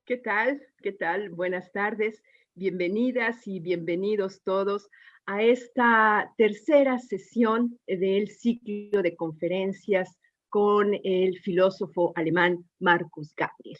¿Qué tal? ¿Qué tal? Buenas tardes. Bienvenidas y bienvenidos todos a esta tercera sesión del ciclo de conferencias con el filósofo alemán Marcus Gabriel.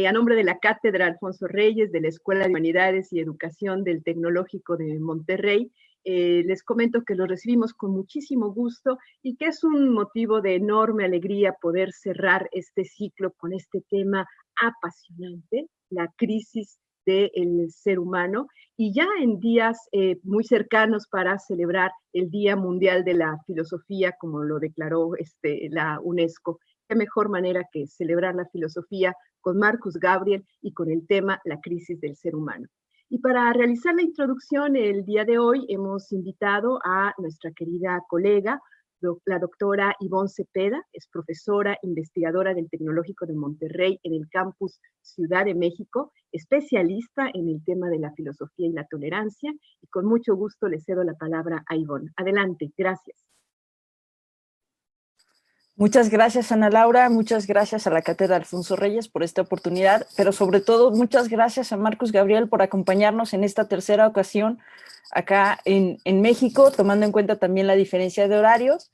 A nombre de la Cátedra Alfonso Reyes de la Escuela de Humanidades y Educación del Tecnológico de Monterrey, les comento que lo recibimos con muchísimo gusto y que es un motivo de enorme alegría poder cerrar este ciclo con este tema apasionante, la crisis del ser humano, y ya en días muy cercanos para celebrar el Día Mundial de la Filosofía, como lo declaró la UNESCO. Qué mejor manera que celebrar la filosofía con Marcus Gabriel y con el tema la crisis del ser humano. Y para realizar la introducción el día de hoy hemos invitado a nuestra querida colega, la doctora Ivonne Cepeda, es profesora investigadora del Tecnológico de Monterrey en el campus Ciudad de México, especialista en el tema de la filosofía y la tolerancia, y con mucho gusto le cedo la palabra a Ivonne. Adelante, gracias. Muchas gracias, Ana Laura, muchas gracias a la Cátedra Alfonso Reyes por esta oportunidad, pero sobre todo muchas gracias a Marcus Gabriel por acompañarnos en esta tercera ocasión acá en México, tomando en cuenta también la diferencia de horarios.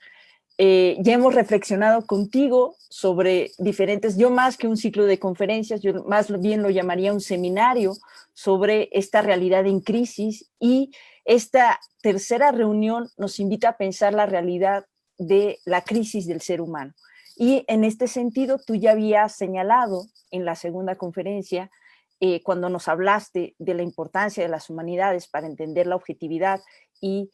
Ya hemos reflexionado contigo sobre diferentes, yo más que un ciclo de conferencias, yo más bien lo llamaría un seminario sobre esta realidad en crisis, y esta tercera reunión nos invita a pensar la realidad de la crisis del ser humano. Y en este sentido, tú ya habías señalado en la segunda conferencia, cuando nos hablaste de la importancia de las humanidades para entender la objetividad y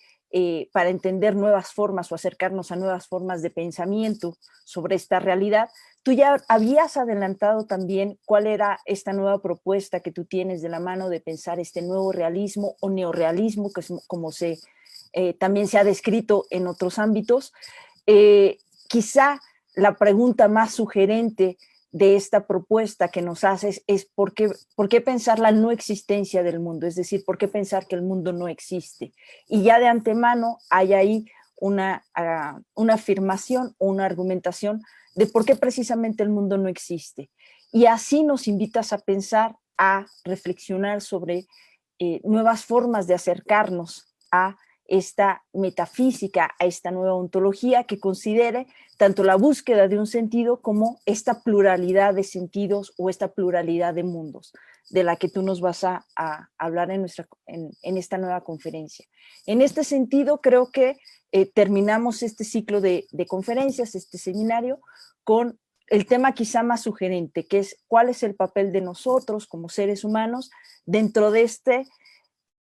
para entender nuevas formas o acercarnos a nuevas formas de pensamiento sobre esta realidad, tú ya habías adelantado también cuál era esta nueva propuesta que tú tienes de la mano de pensar este nuevo realismo o neorrealismo, que es como también se ha descrito en otros ámbitos. Quizá la pregunta más sugerente de esta propuesta que nos haces es ¿por qué pensar la no existencia del mundo? Es decir, ¿por qué pensar que el mundo no existe? Y ya de antemano hay ahí una afirmación o una argumentación de por qué precisamente el mundo no existe. Y así nos invitas a pensar, a reflexionar sobre nuevas formas de acercarnos a esta metafísica, a esta nueva ontología que considere tanto la búsqueda de un sentido como esta pluralidad de sentidos o esta pluralidad de mundos de la que tú nos vas a hablar en esta nueva conferencia. En este sentido, creo que terminamos este ciclo de conferencias, este seminario, con el tema quizá más sugerente, que es cuál es el papel de nosotros como seres humanos dentro de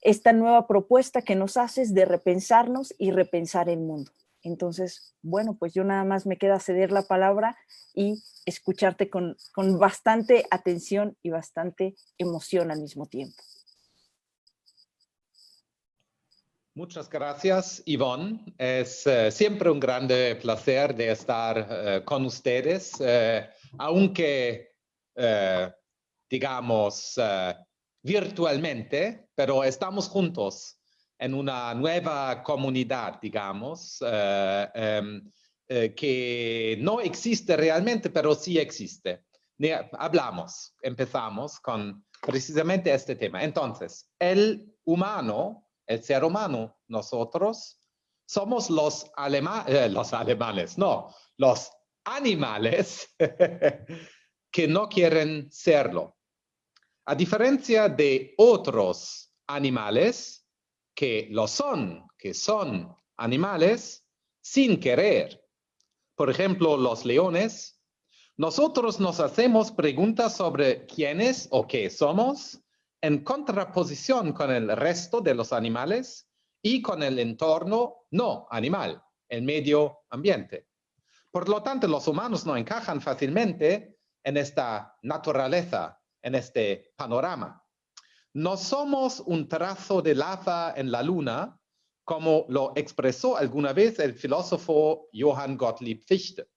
esta nueva propuesta que nos haces de repensarnos y repensar el mundo. Entonces, bueno, pues yo nada más me queda ceder la palabra y escucharte con bastante atención y bastante emoción al mismo tiempo. Muchas gracias, Ivonne. Es siempre un grande placer de estar con ustedes, aunque, digamos, virtualmente, pero estamos juntos en una nueva comunidad, digamos, que no existe realmente, pero sí existe. Empezamos con precisamente este tema. Entonces, el ser humano, nosotros, somos los animales que no quieren serlo. A diferencia de otros animales que son animales sin querer. Por ejemplo, los leones. Nosotros nos hacemos preguntas sobre quiénes o qué somos en contraposición con el resto de los animales y con el entorno no animal, el medio ambiente. Por lo tanto, los humanos no encajan fácilmente en esta naturaleza, en este panorama. No somos un trazo de lava en la luna, como lo expresó alguna vez el filósofo Johann Gottlieb Fichte.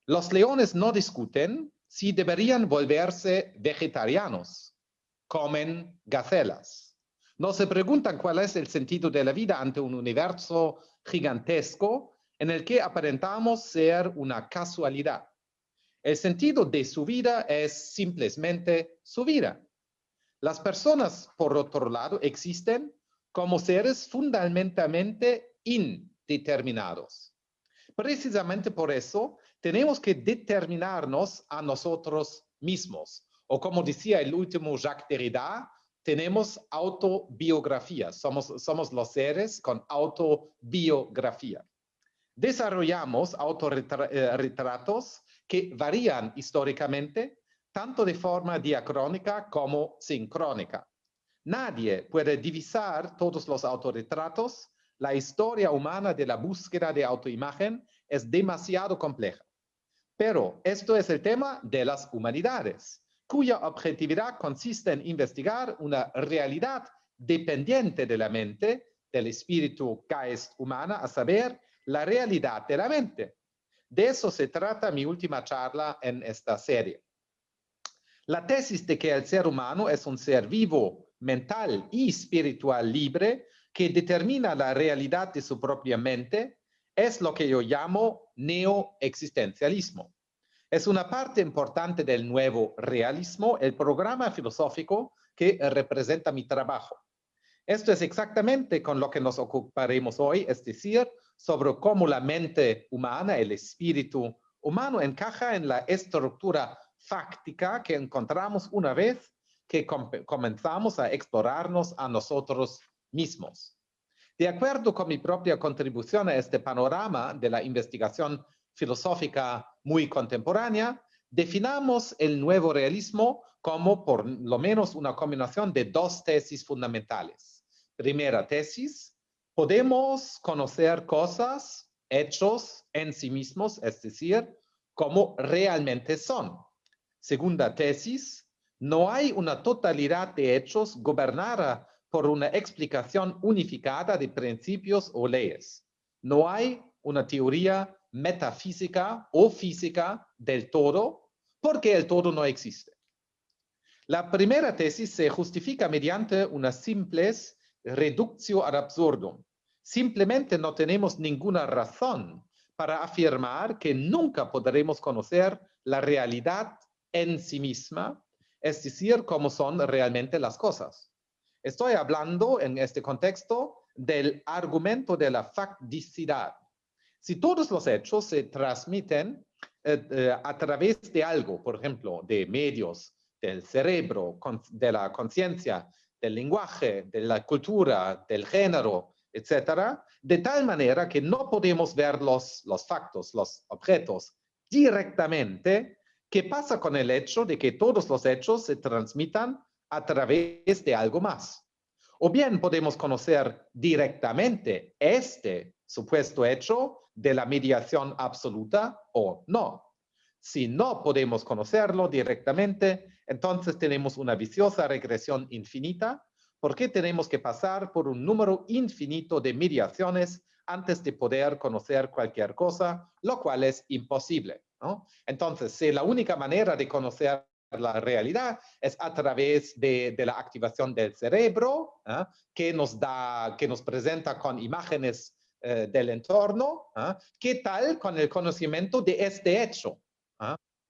Los leones no discuten si deberían volverse vegetarianos. Comen gacelas. No se preguntan cuál es el sentido de la vida ante un universo gigantesco en el que aparentamos ser una casualidad. El sentido de su vida es simplemente su vida. Las personas, por otro lado, existen como seres fundamentalmente indeterminados. Precisamente por eso tenemos que determinarnos a nosotros mismos. O como decía el último Jacques Derrida, tenemos autobiografía. Somos los seres con autobiografía. Desarrollamos autorretratos que varían históricamente, tanto de forma diacrónica como sincrónica. Nadie puede divisar todos los autorretratos. La historia humana de la búsqueda de autoimagen es demasiado compleja. Pero esto es el tema de las humanidades, cuya objetividad consiste en investigar una realidad dependiente de la mente, del espíritu Geist humana, a saber, la realidad de la mente. De eso se trata mi última charla en esta serie. La tesis de que el ser humano es un ser vivo, mental y espiritual libre que determina la realidad de su propia mente es lo que yo llamo neoexistencialismo. Es una parte importante del nuevo realismo, el programa filosófico que representa mi trabajo. Esto es exactamente con lo que nos ocuparemos hoy, es decir, sobre cómo la mente humana, el espíritu humano, encaja en la estructura fáctica que encontramos una vez que comenzamos a explorarnos a nosotros mismos. De acuerdo con mi propia contribución a este panorama de la investigación filosófica muy contemporánea, definamos el nuevo realismo como por lo menos una combinación de dos tesis fundamentales. Primera tesis, podemos conocer cosas, hechos en sí mismos, es decir, como realmente son. Segunda tesis, no hay una totalidad de hechos gobernada por una explicación unificada de principios o leyes. No hay una teoría metafísica o física del todo, porque el todo no existe. La primera tesis se justifica mediante una simple reductio ad absurdum. Simplemente no tenemos ninguna razón para afirmar que nunca podremos conocer la realidad en sí misma, es decir, cómo son realmente las cosas. Estoy hablando en este contexto del argumento de la facticidad. Si todos los hechos se transmiten a través de algo, por ejemplo, de medios, del cerebro, de la conciencia, del lenguaje, de la cultura, del género, etcétera, de tal manera que no podemos ver los factos, los objetos directamente, ¿qué pasa con el hecho de que todos los hechos se transmitan a través de algo más? O bien podemos conocer directamente este supuesto hecho de la mediación absoluta o no. Si no podemos conocerlo directamente, entonces tenemos una viciosa regresión infinita, porque tenemos que pasar por un número infinito de mediaciones antes de poder conocer cualquier cosa, lo cual es imposible, ¿no? Entonces, si la única manera de conocer la realidad es a través de la activación del cerebro, que nos presenta con imágenes del entorno, ¿qué tal con el conocimiento de este hecho?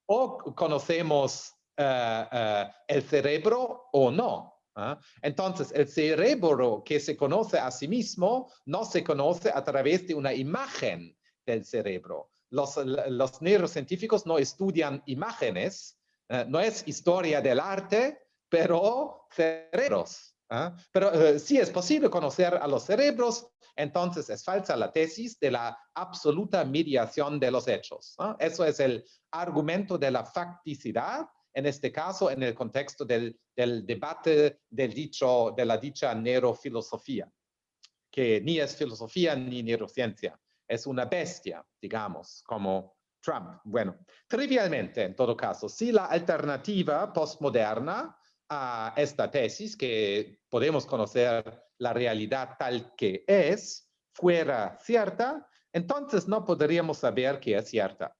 O conocemos el cerebro o no. Entonces, el cerebro que se conoce a sí mismo no se conoce a través de una imagen del cerebro. Los neurocientíficos no estudian imágenes, no es historia del arte, pero cerebros. Pero sí es posible conocer a los cerebros, entonces es falsa la tesis de la absoluta mediación de los hechos. Eso es el argumento de la facticidad, en este caso en el contexto del debate de la dicha neurofilosofía, que ni es filosofía ni neurociencia, es una bestia, digamos, como Trump. Bueno, trivialmente, en todo caso, si la alternativa postmoderna a esta tesis, que podemos conocer la realidad tal que es, fuera cierta, entonces no podríamos saber que es cierta.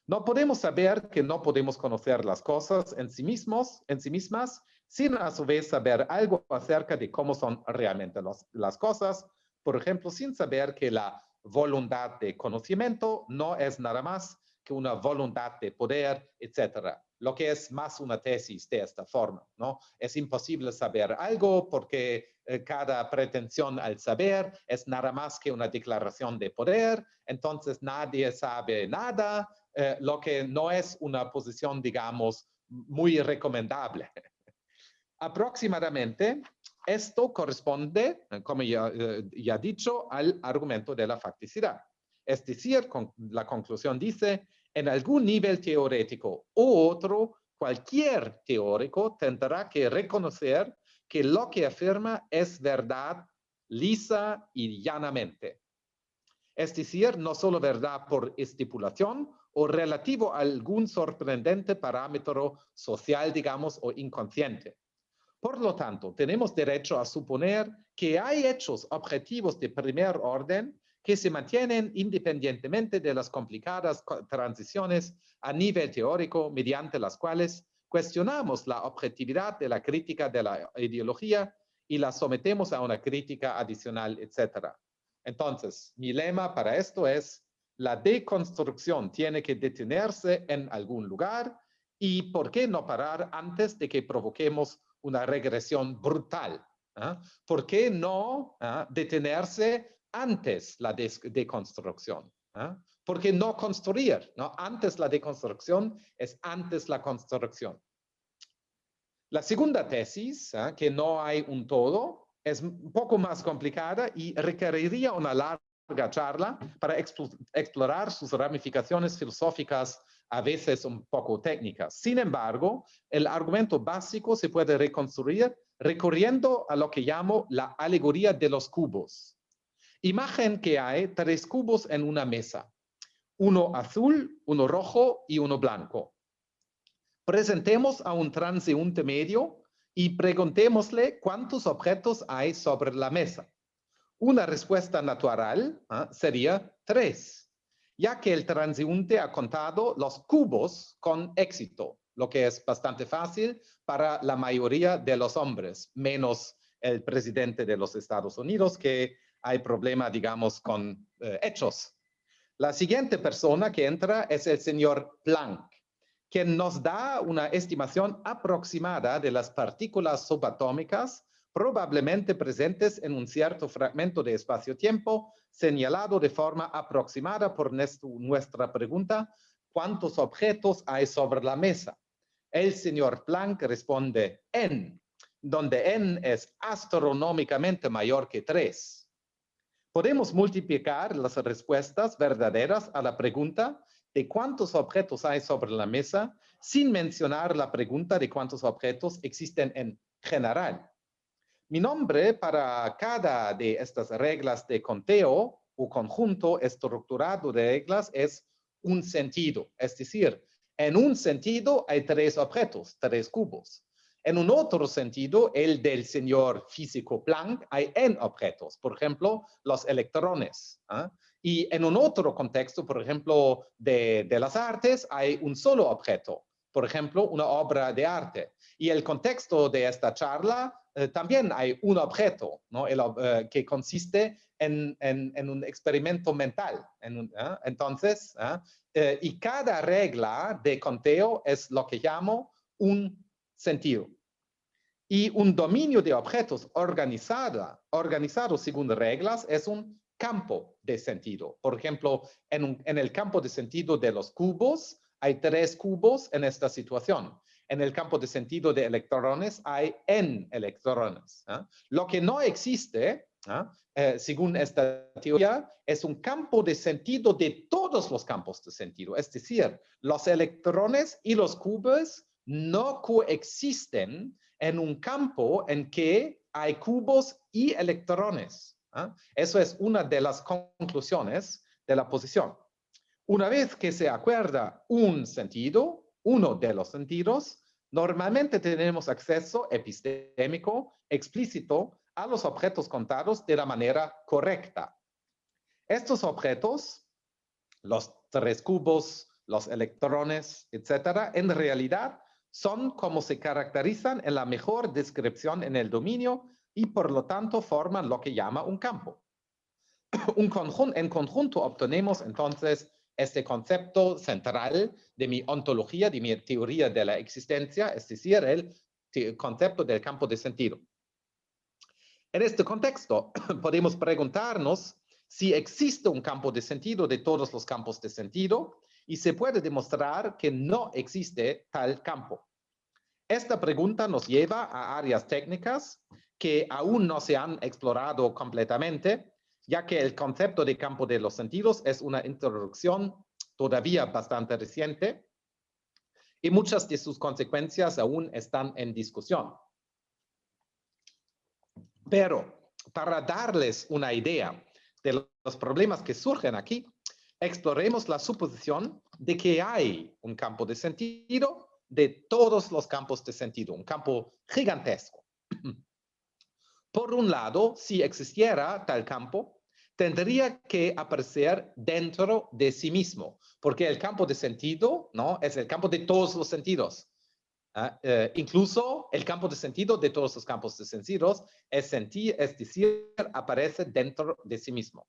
No podemos saber que no podemos conocer las cosas en sí mismas, sin a su vez saber algo acerca de cómo son realmente las cosas. Por ejemplo, sin saber que la voluntad de conocimiento no es nada más que una voluntad de poder, etc. Lo que es más una tesis de esta forma, ¿no? Es imposible saber algo porque cada pretensión al saber es nada más que una declaración de poder, entonces nadie sabe nada, lo que no es una posición, digamos, muy recomendable. Aproximadamente, esto corresponde, como ya he dicho, al argumento de la facticidad. Es decir, la conclusión dice, en algún nivel teórico u otro, cualquier teórico tendrá que reconocer que lo que afirma es verdad lisa y llanamente. Es decir, no solo verdad por estipulación o relativo a algún sorprendente parámetro social, digamos, o inconsciente. Por lo tanto, tenemos derecho a suponer que hay hechos objetivos de primer orden que se mantienen independientemente de las complicadas transiciones a nivel teórico mediante las cuales cuestionamos la objetividad de la crítica de la ideología y la sometemos a una crítica adicional, etc. Entonces, mi lema para esto es: la deconstrucción tiene que detenerse en algún lugar y ¿por qué no parar antes de que provoquemos una regresión brutal? ¿Por qué no detenerse antes la deconstrucción? ¿Por qué no construir? Antes la deconstrucción es antes la construcción. La segunda tesis, que no hay un todo, es un poco más complicada y requeriría una larga charla para explorar sus ramificaciones filosóficas, a veces un poco técnicas. Sin embargo, el argumento básico se puede reconstruir recurriendo a lo que llamo la alegoría de los cubos. Imagen que hay 3 cubos en una mesa, uno azul, uno rojo y uno blanco. Presentemos a un transeúnte medio y preguntémosle cuántos objetos hay sobre la mesa. Una respuesta natural sería 3, ya que el transeúnte ha contado los cubos con éxito, lo que es bastante fácil para la mayoría de los hombres, menos el presidente de los Estados Unidos, que hay problema, digamos, con hechos. La siguiente persona que entra es el señor Planck, quien nos da una estimación aproximada de las partículas subatómicas probablemente presentes en un cierto fragmento de espacio-tiempo, señalado de forma aproximada por nuestra pregunta: ¿cuántos objetos hay sobre la mesa? El señor Planck responde n, donde n es astronómicamente mayor que 3. Podemos multiplicar las respuestas verdaderas a la pregunta de cuántos objetos hay sobre la mesa sin mencionar la pregunta de cuántos objetos existen en general. Mi nombre para cada de estas reglas de conteo o conjunto estructurado de reglas es un sentido. Es decir, en un sentido hay 3 objetos, 3 cubos. En un otro sentido, el del señor físico Planck, hay n objetos, por ejemplo, los electrones. Y en un otro contexto, por ejemplo, de las artes, hay un solo objeto, por ejemplo, una obra de arte. Y el contexto de esta charla también hay un objeto, ¿no? Que consiste en un experimento mental. Entonces, y cada regla de conteo es lo que llamo un sentido. Y un dominio de objetos organizado según reglas es un campo de sentido. Por ejemplo, en el campo de sentido de los cubos, hay 3 cubos en esta situación. En el campo de sentido de electrones hay n electrones. Lo que no existe, según esta teoría, es un campo de sentido de todos los campos de sentido. Es decir, los electrones y los cubos no coexisten en un campo en que hay cubos y electrones. Eso es una de las conclusiones de la posición. Una vez que se acuerda un sentido, uno de los sentidos, normalmente tenemos acceso epistémico explícito a los objetos contados de la manera correcta. Estos objetos, los 3 cubos, los electrones, etcétera, en realidad son como se caracterizan en la mejor descripción en el dominio y por lo tanto forman lo que llama un campo. En conjunto obtenemos entonces este concepto central de mi ontología, de mi teoría de la existencia, es decir, el concepto del campo de sentido. En este contexto, podemos preguntarnos si existe un campo de sentido de todos los campos de sentido y se puede demostrar que no existe tal campo. Esta pregunta nos lleva a áreas técnicas que aún no se han explorado completamente, ya que el concepto de campo de los sentidos es una introducción todavía bastante reciente y muchas de sus consecuencias aún están en discusión. Pero para darles una idea de los problemas que surgen aquí, exploremos la suposición de que hay un campo de sentido de todos los campos de sentido, un campo gigantesco. Por un lado, si existiera tal campo, tendría que aparecer dentro de sí mismo, porque el campo de sentido, ¿no?, es el campo de todos los sentidos. Incluso el campo de sentido de todos los campos de sentidos, es decir, aparece dentro de sí mismo.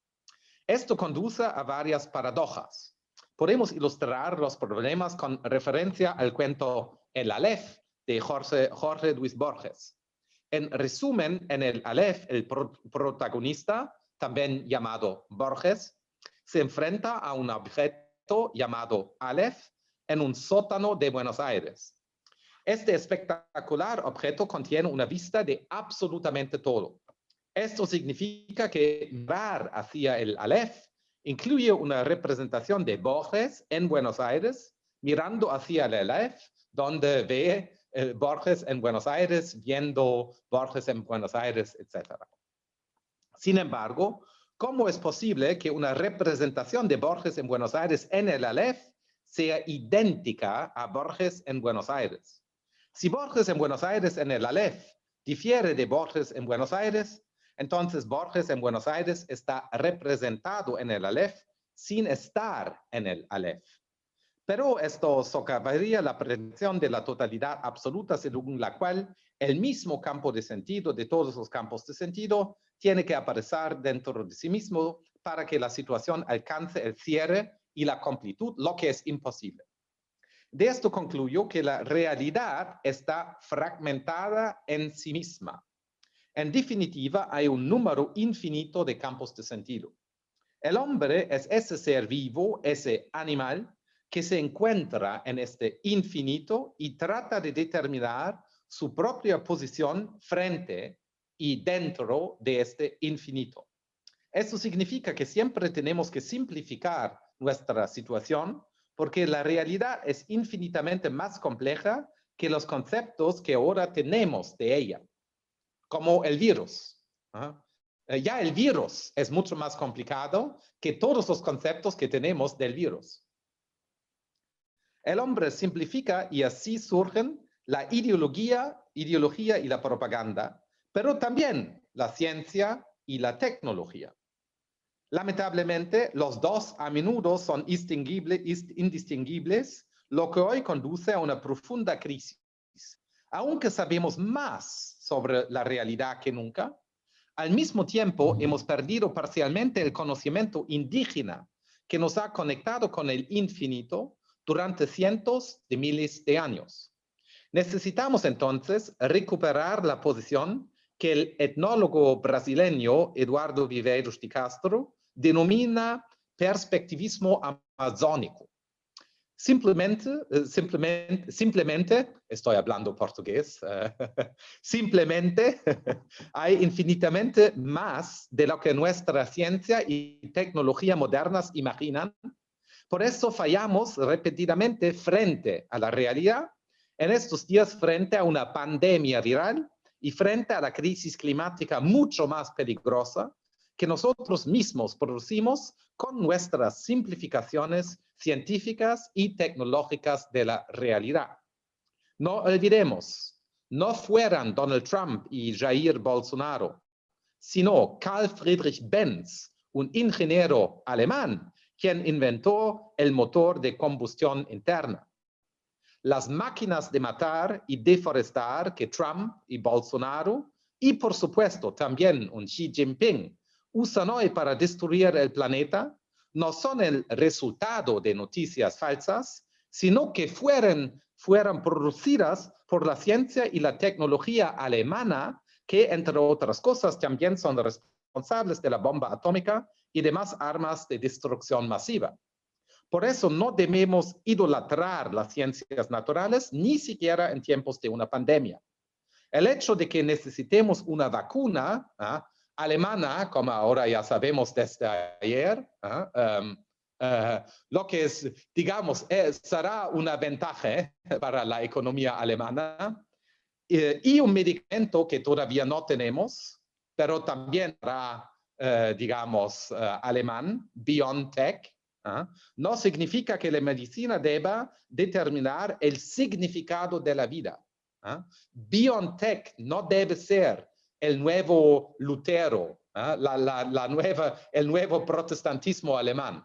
Esto conduce a varias paradojas. Podemos ilustrar los problemas con referencia al cuento El Aleph de Jorge Luis Borges. En resumen, en el Aleph, el protagonista, también llamado Borges, se enfrenta a un objeto llamado Aleph en un sótano de Buenos Aires. Este espectacular objeto contiene una vista de absolutamente todo. Esto significa que mirar hacia el Aleph incluye una representación de Borges en Buenos Aires, mirando hacia el Aleph, donde ve Borges en Buenos Aires, viendo Borges en Buenos Aires, etc. Sin embargo, ¿cómo es posible que una representación de Borges en Buenos Aires en el Aleph sea idéntica a Borges en Buenos Aires? Si Borges en Buenos Aires en el Aleph difiere de Borges en Buenos Aires, entonces Borges en Buenos Aires está representado en el Aleph sin estar en el Aleph. Pero esto socavaría la pretensión de la totalidad absoluta según la cual el mismo campo de sentido de todos los campos de sentido tiene que aparecer dentro de sí mismo para que la situación alcance el cierre y la completud, lo que es imposible. De esto concluyo que la realidad está fragmentada en sí misma. En definitiva, hay un número infinito de campos de sentido. El hombre es ese ser vivo, ese animal, que se encuentra en este infinito y trata de determinar su propia posición frente y dentro de este infinito. Esto significa que siempre tenemos que simplificar nuestra situación porque la realidad es infinitamente más compleja que los conceptos que ahora tenemos de ella, como el virus. Ya el virus es mucho más complicado que todos los conceptos que tenemos del virus. El hombre simplifica y así surgen la ideología y la propaganda, pero también la ciencia y la tecnología. Lamentablemente, los dos a menudo son indistinguibles, lo que hoy conduce a una profunda crisis. Aunque sabemos más sobre la realidad que nunca, al mismo tiempo hemos perdido parcialmente el conocimiento indígena que nos ha conectado con el infinito durante cientos de miles de años. Necesitamos entonces recuperar la posición que el etnólogo brasileño Eduardo Viveiros de Castro denomina perspectivismo amazónico. Simplemente, estoy hablando portugués, simplemente hay infinitamente más de lo que nuestra ciencia y tecnología modernas imaginan. Por eso fallamos repetidamente frente a la realidad, en estos días frente a una pandemia viral y frente a la crisis climática mucho más peligrosa que nosotros mismos producimos con nuestras simplificaciones científicas y tecnológicas de la realidad. No olvidemos, no fueran Donald Trump y Jair Bolsonaro, sino Carl Friedrich Benz, un ingeniero alemán, quien inventó el motor de combustión interna. Las máquinas de matar y deforestar que Trump y Bolsonaro, y por supuesto también un Xi Jinping, usan hoy para destruir el planeta, no son el resultado de noticias falsas, sino que fueran producidas por la ciencia y la tecnología alemana, que entre otras cosas también son responsables de la bomba atómica y demás armas de destrucción masiva. Por eso no debemos idolatrar las ciencias naturales, ni siquiera en tiempos de una pandemia. El hecho de que necesitemos una vacuna alemana, como ahora ya sabemos desde ayer, lo que es, digamos, será una ventaja para la economía alemana, y un medicamento que todavía no tenemos, pero también para, digamos, alemán, BioNTech, no significa que la medicina deba determinar el significado de la vida. BioNTech no debe ser el nuevo Lutero, el nuevo protestantismo alemán.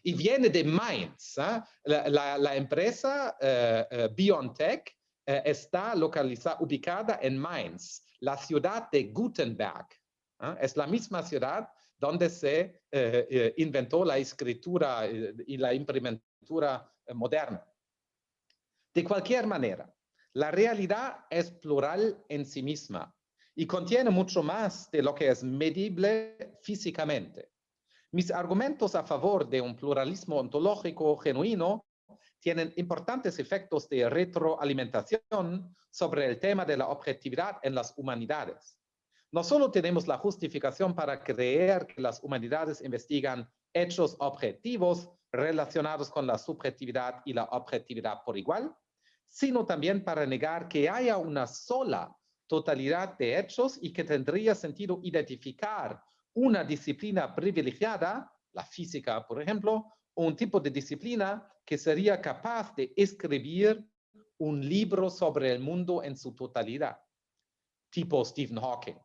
Y viene de Mainz. La empresa BioNTech está ubicada en Mainz, la ciudad de Gutenberg. Es la misma ciudad donde se inventó la escritura y la imprimentura moderna. De cualquier manera, la realidad es plural en sí misma y contiene mucho más de lo que es medible físicamente. Mis argumentos a favor de un pluralismo ontológico genuino tienen importantes efectos de retroalimentación sobre el tema de la objetividad en las humanidades. No solo tenemos la justificación para creer que las humanidades investigan hechos objetivos relacionados con la subjetividad y la objetividad por igual, sino también para negar que haya una sola totalidad de hechos y que tendría sentido identificar una disciplina privilegiada, la física, por ejemplo, o un tipo de disciplina que sería capaz de escribir un libro sobre el mundo en su totalidad, tipo Stephen Hawking.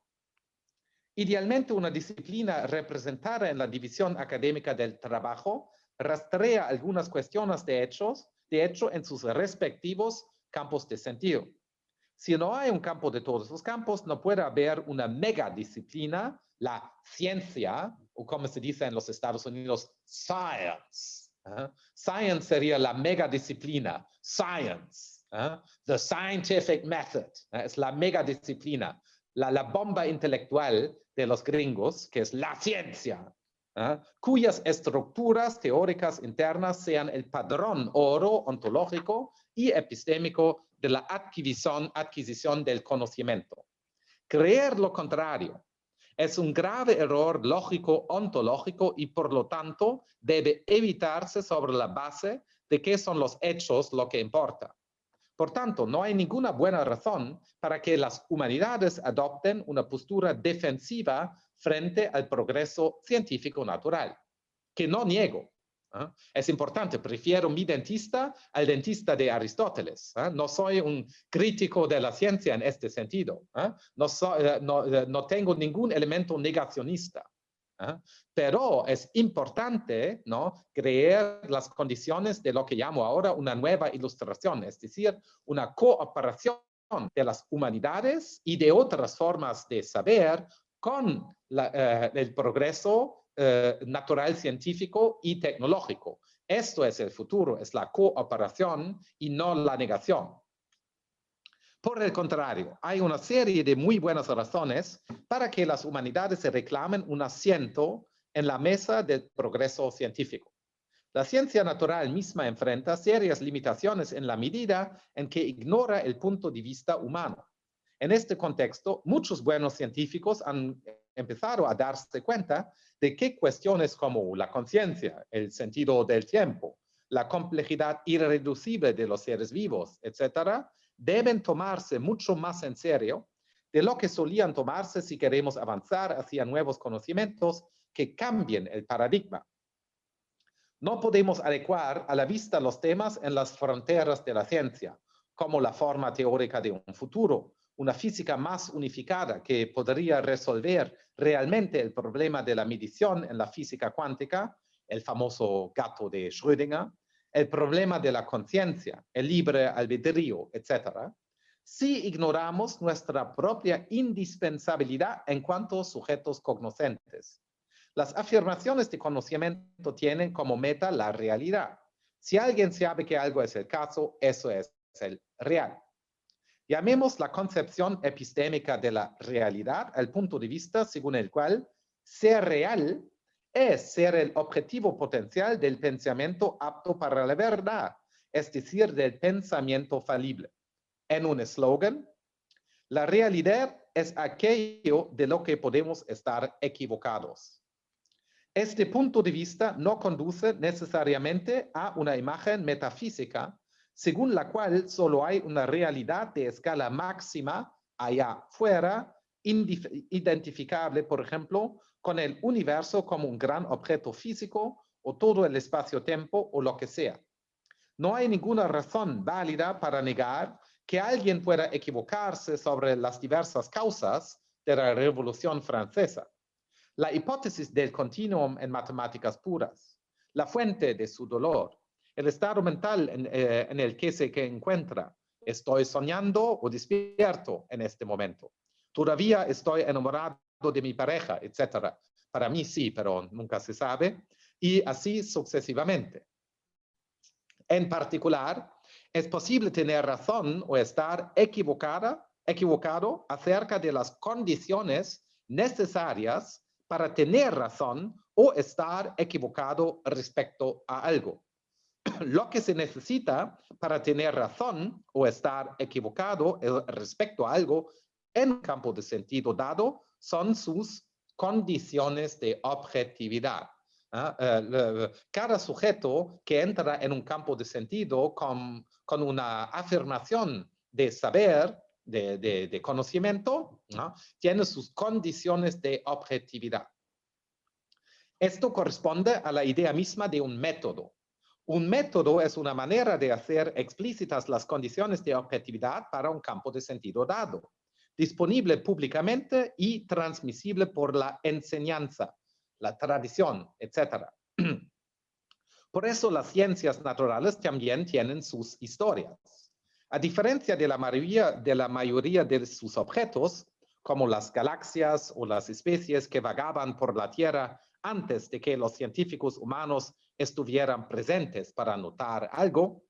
Idealmente, una disciplina representada en la división académica del trabajo rastrea algunas cuestiones de hecho en sus respectivos campos de sentido. Si no hay un campo de todos los campos, no puede haber una megadisciplina, la ciencia, o como se dice en los Estados Unidos, science. Science sería la megadisciplina, science. The scientific method es la megadisciplina, la bomba intelectual de los gringos, que es la ciencia, cuyas estructuras teóricas internas sean el padrón oro ontológico y epistémico de la adquisición del conocimiento. Creer lo contrario es un grave error lógico ontológico y por lo tanto debe evitarse sobre la base de que son los hechos lo que importa. Por tanto, no hay ninguna buena razón para que las humanidades adopten una postura defensiva frente al progreso científico natural, que no niego. Es importante, prefiero mi dentista al dentista de Aristóteles. No soy un crítico de la ciencia en este sentido. No tengo ningún elemento negacionista. Pero es importante, ¿no?, crear las condiciones de lo que llamo ahora una nueva ilustración, es decir, una cooperación de las humanidades y de otras formas de saber con el progreso natural, científico y tecnológico. Esto es el futuro, es la cooperación y no la negación. Por el contrario, hay una serie de muy buenas razones para que las humanidades se reclamen un asiento en la mesa del progreso científico. La ciencia natural misma enfrenta serias limitaciones en la medida en que ignora el punto de vista humano. En este contexto, muchos buenos científicos han empezado a darse cuenta de que cuestiones como la conciencia, el sentido del tiempo, la complejidad irreducible de los seres vivos, etcétera, deben tomarse mucho más en serio de lo que solían tomarse si queremos avanzar hacia nuevos conocimientos que cambien el paradigma. No podemos adecuar a la vista los temas en las fronteras de la ciencia, como la forma teórica de un futuro, una física más unificada que podría resolver realmente el problema de la medición en la física cuántica, el famoso gato de Schrödinger, el problema de la conciencia, el libre albedrío, etc., si ignoramos nuestra propia indispensabilidad en cuanto sujetos cognoscentes. Las afirmaciones de conocimiento tienen como meta la realidad. Si alguien sabe que algo es el caso, eso es el real. Llamemos la concepción epistémica de la realidad al punto de vista según el cual ser real es ser el objetivo potencial del pensamiento apto para la verdad, es decir, del pensamiento falible. En un eslogan, la realidad es aquello de lo que podemos estar equivocados. Este punto de vista no conduce necesariamente a una imagen metafísica, según la cual solo hay una realidad de escala máxima allá fuera, identificable, por ejemplo, con el universo como un gran objeto físico o todo el espacio-tiempo o lo que sea. No hay ninguna razón válida para negar que alguien pueda equivocarse sobre las diversas causas de la Revolución Francesa. La hipótesis del continuum en matemáticas puras, la fuente de su dolor, el estado mental en el que se encuentra. ¿Estoy soñando o despierto en este momento? ¿Todavía estoy enamorado de mi pareja, etcétera? Para mí sí, pero nunca se sabe. Y así sucesivamente. En particular, es posible tener razón o estar equivocado acerca de las condiciones necesarias para tener razón o estar equivocado respecto a algo. Lo que se necesita para tener razón o estar equivocado respecto a algo en un campo de sentido dado son sus condiciones de objetividad. Cada sujeto que entra en un campo de sentido con una afirmación de saber, de conocimiento, ¿no? Tiene sus condiciones de objetividad. Esto corresponde a la idea misma de un método. Un método es una manera de hacer explícitas las condiciones de objetividad para un campo de sentido dado, disponible públicamente y transmisible por la enseñanza, la tradición, etc. Por eso las ciencias naturales también tienen sus historias. A diferencia de la mayoría de sus objetos, como las galaxias o las especies que vagaban por la Tierra antes de que los científicos humanos estuvieran presentes para notar algo,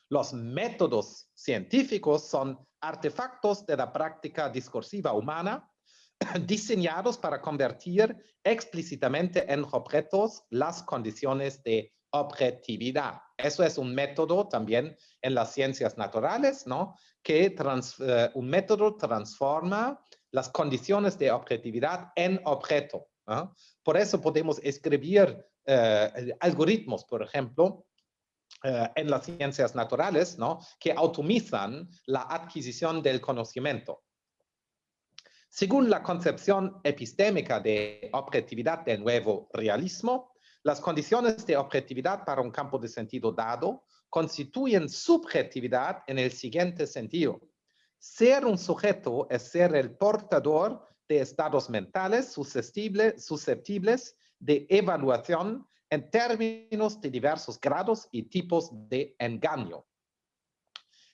los métodos científicos son artefactos de la práctica discursiva humana diseñados para convertir explícitamente en objetos las condiciones de objetividad. Eso es un método también en las ciencias naturales, ¿no? Que un método transforma las condiciones de objetividad en objeto, ¿no? Por eso podemos escribir algoritmos, por ejemplo, en las ciencias naturales, ¿no? Que automizan la adquisición del conocimiento. Según la concepción epistémica de objetividad del nuevo realismo, las condiciones de objetividad para un campo de sentido dado constituyen subjetividad en el siguiente sentido. Ser un sujeto es ser el portador de estados mentales susceptibles de evaluación en términos de diversos grados y tipos de engaño.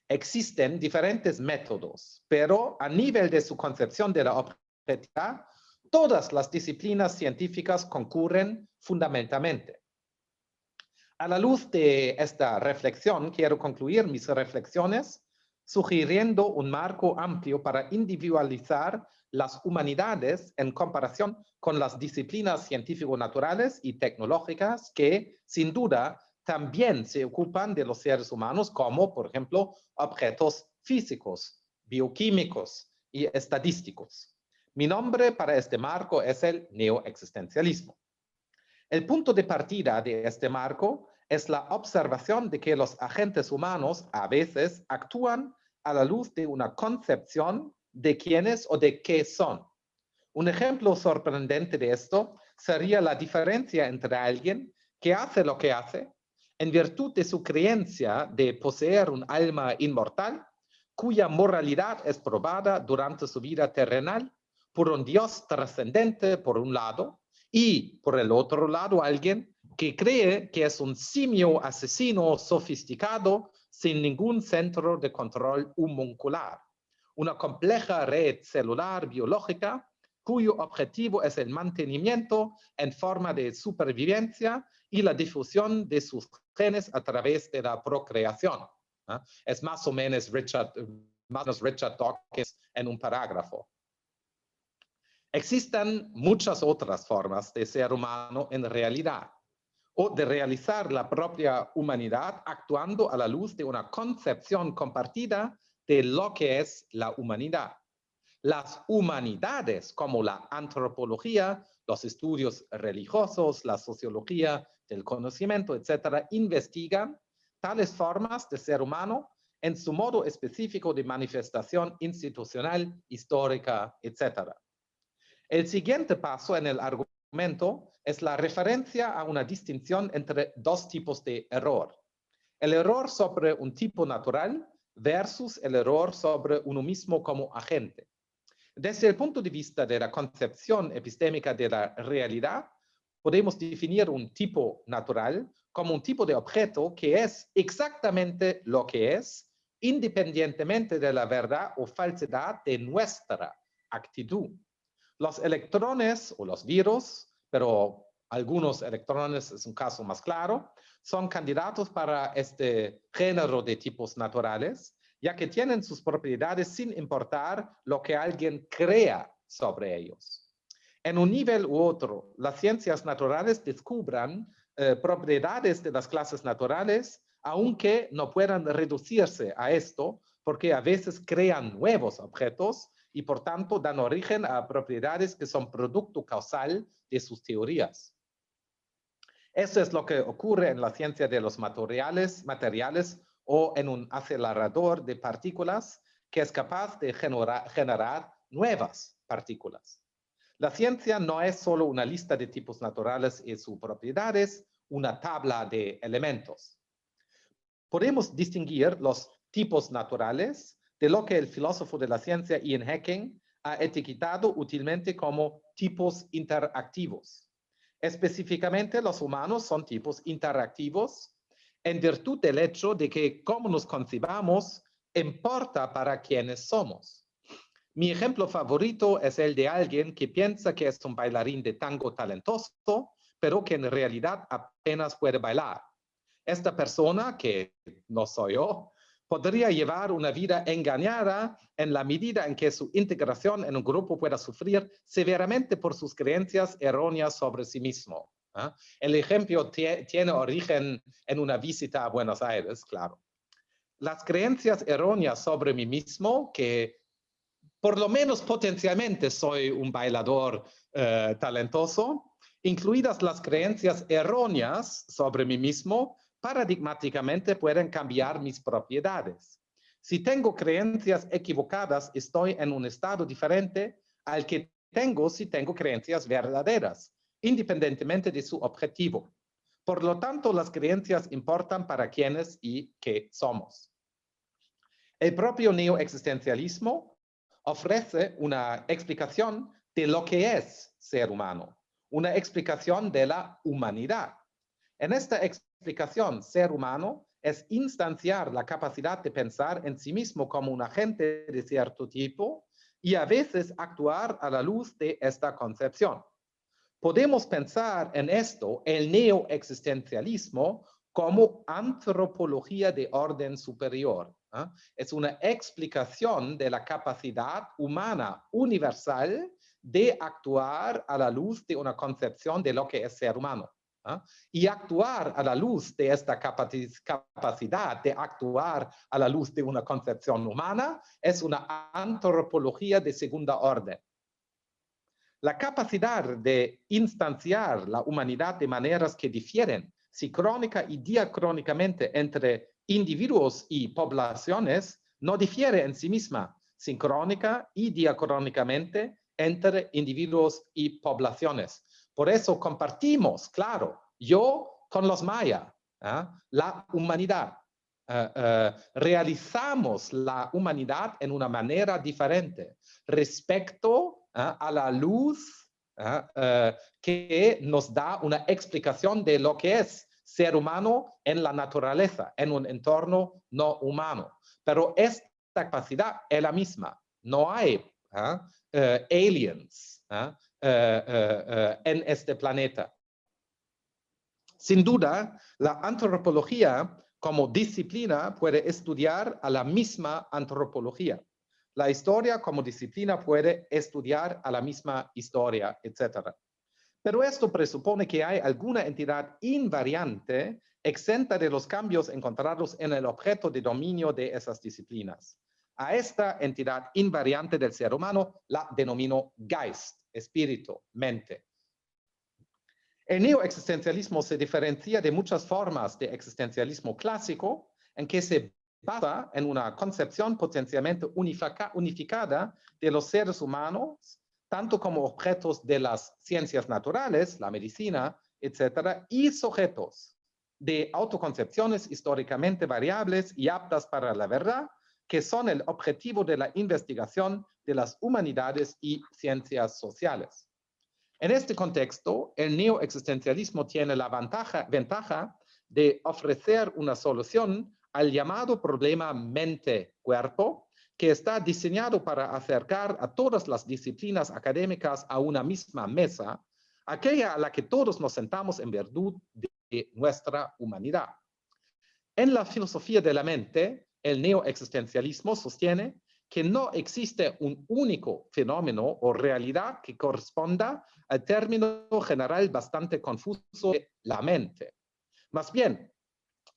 Existen diferentes métodos, pero a nivel de su concepción de la objetividad, todas las disciplinas científicas concurren fundamentalmente. A la luz de esta reflexión, quiero concluir mis reflexiones sugiriendo un marco amplio para individualizar las humanidades en comparación con las disciplinas científico-naturales y tecnológicas que, sin duda, también se ocupan de los seres humanos como, por ejemplo, objetos físicos, bioquímicos y estadísticos. Mi nombre para este marco es el neoexistencialismo. El punto de partida de este marco es la observación de que los agentes humanos a veces actúan a la luz de una concepción de quiénes o de qué son. Un ejemplo sorprendente de esto sería la diferencia entre alguien que hace lo que hace en virtud de su creencia de poseer un alma inmortal, cuya moralidad es probada durante su vida terrenal por un Dios trascendente por un lado, y por el otro lado alguien que cree que es un simio asesino sofisticado sin ningún centro de control homuncular, una compleja red celular biológica cuyo objetivo es el mantenimiento en forma de supervivencia y la difusión de sus genes a través de la procreación. Es más o menos Richard Dawkins en un parágrafo. Existen muchas otras formas de ser humano en realidad, o de realizar la propia humanidad actuando a la luz de una concepción compartida de lo que es la humanidad. Las humanidades, como la antropología, los estudios religiosos, la sociología del conocimiento, etc., investigan tales formas de ser humano en su modo específico de manifestación institucional, histórica, etc. El siguiente paso en el argumento es la referencia a una distinción entre dos tipos de error. El error sobre un tipo natural versus el error sobre uno mismo como agente. Desde el punto de vista de la concepción epistémica de la realidad, podemos definir un tipo natural como un tipo de objeto que es exactamente lo que es, independientemente de la verdad o falsedad de nuestra actitud. Los electrones o los virus, pero algunos electrones es un caso más claro, son candidatos para este género de tipos naturales, ya que tienen sus propiedades sin importar lo que alguien crea sobre ellos. En un nivel u otro, las ciencias naturales descubran propiedades de las clases naturales, aunque no puedan reducirse a esto, porque a veces crean nuevos objetos y por tanto dan origen a propiedades que son producto causal de sus teorías. Eso es lo que ocurre en la ciencia de los materiales o en un acelerador de partículas que es capaz de generar nuevas partículas. La ciencia no es solo una lista de tipos naturales y sus propiedades, una tabla de elementos. Podemos distinguir los tipos naturales de lo que el filósofo de la ciencia Ian Hacking ha etiquetado útilmente como tipos interactivos. Específicamente, los humanos son tipos interactivos en virtud del hecho de que cómo nos concibamos importa para quienes somos. Mi ejemplo favorito es el de alguien que piensa que es un bailarín de tango talentoso, pero que en realidad apenas puede bailar. Esta persona, que no soy yo, podría llevar una vida engañada en la medida en que su integración en un grupo pueda sufrir severamente por sus creencias erróneas sobre sí mismo. El ejemplo tiene origen en una visita a Buenos Aires, claro. Las creencias erróneas sobre mí mismo, que por lo menos potencialmente soy un bailador talentoso, incluidas las creencias erróneas sobre mí mismo, paradigmáticamente pueden cambiar mis propiedades. Si tengo creencias equivocadas, estoy en un estado diferente al que tengo si tengo creencias verdaderas, independientemente de su objetivo. Por lo tanto, las creencias importan para quiénes y qué somos. El propio neoexistencialismo ofrece una explicación de lo que es ser humano, una explicación de la humanidad. En esta explicación, ser humano es instanciar la capacidad de pensar en sí mismo como un agente de cierto tipo y a veces actuar a la luz de esta concepción. Podemos pensar en esto, el neoexistencialismo, como antropología de orden superior. Es una explicación de la capacidad humana universal de actuar a la luz de una concepción de lo que es ser humano. Y actuar a la luz de esta capacidad de actuar a la luz de una concepción humana es una antropología de segunda orden. La capacidad de instanciar la humanidad de maneras que difieren sincrónica y diacrónicamente entre individuos y poblaciones no difiere en sí misma, sincrónica y diacrónicamente entre individuos y poblaciones. Por eso compartimos, claro, yo con los mayas, la humanidad. Realizamos la humanidad en una manera diferente respecto a la luz que nos da una explicación de lo que es ser humano en la naturaleza, en un entorno no humano. Pero esta capacidad es la misma. No hay aliens en este planeta. Sin duda, la antropología como disciplina puede estudiar a la misma antropología. La historia como disciplina puede estudiar a la misma historia, etc. Pero esto presupone que hay alguna entidad invariante exenta de los cambios encontrados en el objeto de dominio de esas disciplinas. A esta entidad invariante del ser humano la denomino Geist, espíritu, mente. El neoexistencialismo se diferencia de muchas formas de existencialismo clásico en que se basa en una concepción potencialmente unificada de los seres humanos, tanto como objetos de las ciencias naturales, la medicina, etc., y sujetos de autoconcepciones históricamente variables y aptas para la verdad, que son el objetivo de la investigación de las humanidades y ciencias sociales. En este contexto, el neoexistencialismo tiene la ventaja de ofrecer una solución al llamado problema mente-cuerpo, que está diseñado para acercar a todas las disciplinas académicas a una misma mesa, aquella a la que todos nos sentamos en virtud de nuestra humanidad. En la filosofía de la mente, el neoexistencialismo sostiene que no existe un único fenómeno o realidad que corresponda al término general bastante confuso de la mente. Más bien,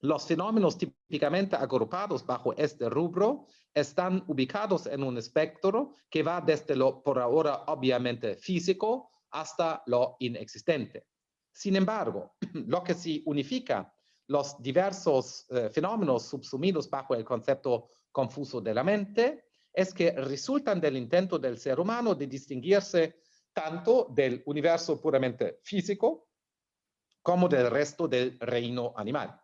los fenómenos típicamente agrupados bajo este rubro están ubicados en un espectro que va desde lo por ahora obviamente físico hasta lo inexistente. Sin embargo, lo que sí unifica los diversos fenómenos subsumidos bajo el concepto confuso de la mente es que resultan del intento del ser humano de distinguirse tanto del universo puramente físico como del resto del reino animal.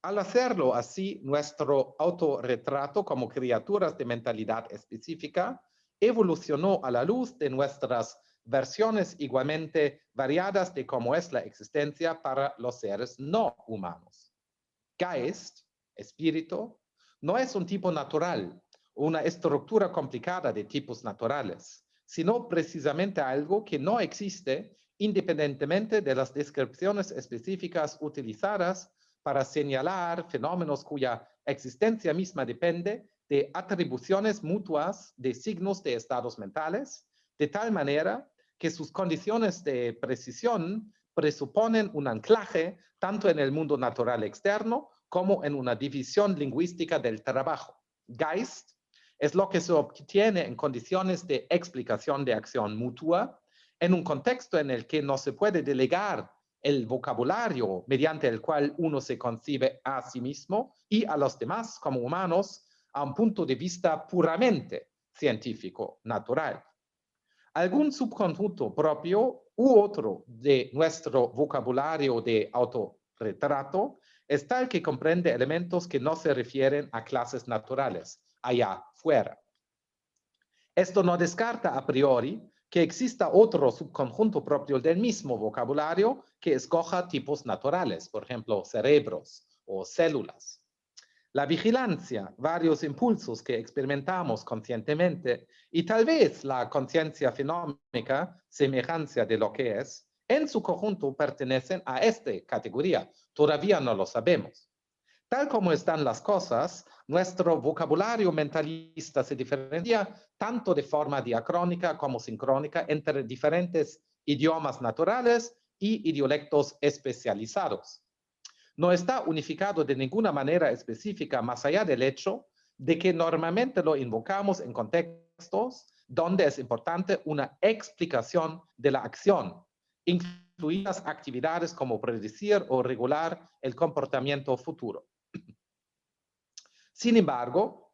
Al hacerlo así, nuestro autorretrato como criaturas de mentalidad específica evolucionó a la luz de nuestras versiones igualmente variadas de cómo es la existencia para los seres no humanos. Geist, espíritu, no es un tipo natural, una estructura complicada de tipos naturales, sino precisamente algo que no existe independientemente de las descripciones específicas utilizadas para señalar fenómenos cuya existencia misma depende de atribuciones mutuas de signos de estados mentales, de tal manera que sus condiciones de precisión presuponen un anclaje tanto en el mundo natural externo como en una división lingüística del trabajo. Geist es lo que se obtiene en condiciones de explicación de acción mutua, en un contexto en el que no se puede delegar el vocabulario mediante el cual uno se concibe a sí mismo y a los demás como humanos a un punto de vista puramente científico, natural. Algún subconjunto propio u otro de nuestro vocabulario de autorretrato es tal que comprende elementos que no se refieren a clases naturales, allá fuera. Esto no descarta a priori que exista otro subconjunto propio del mismo vocabulario que escoja tipos naturales, por ejemplo, cerebros o células. La vigilancia, varios impulsos que experimentamos conscientemente y tal vez la conciencia fenómica, semejanza de lo que es, en su conjunto pertenecen a esta categoría. Todavía no lo sabemos. Tal como están las cosas, nuestro vocabulario mentalista se diferencia tanto de forma diacrónica como sincrónica entre diferentes idiomas naturales y idiolectos especializados. No está unificado de ninguna manera específica más allá del hecho de que normalmente lo invocamos en contextos donde es importante una explicación de la acción, incluidas actividades como predecir o regular el comportamiento futuro. Sin embargo,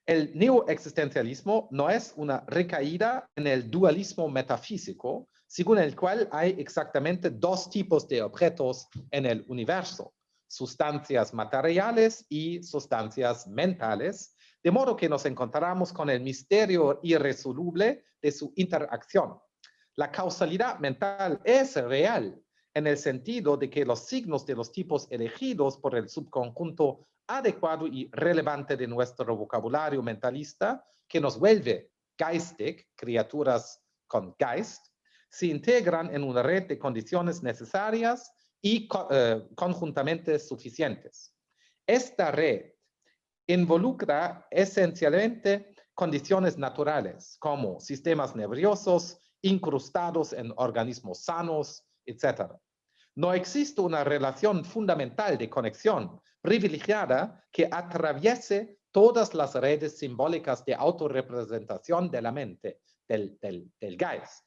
el neoexistencialismo no es una recaída en el dualismo metafísico, según el cual hay exactamente dos tipos de objetos en el universo, sustancias materiales y sustancias mentales, de modo que nos encontramos con el misterio irresoluble de su interacción. La causalidad mental es real, en el sentido de que los signos de los tipos elegidos por el subconjunto adecuado y relevante de nuestro vocabulario mentalista, que nos vuelve geistig, criaturas con geist, se integran en una red de condiciones necesarias y conjuntamente suficientes. Esta red involucra esencialmente condiciones naturales, como sistemas nerviosos incrustados en organismos sanos, etc. No existe una relación fundamental de conexión privilegiada que atraviese todas las redes simbólicas de autorrepresentación de la mente, del Geist.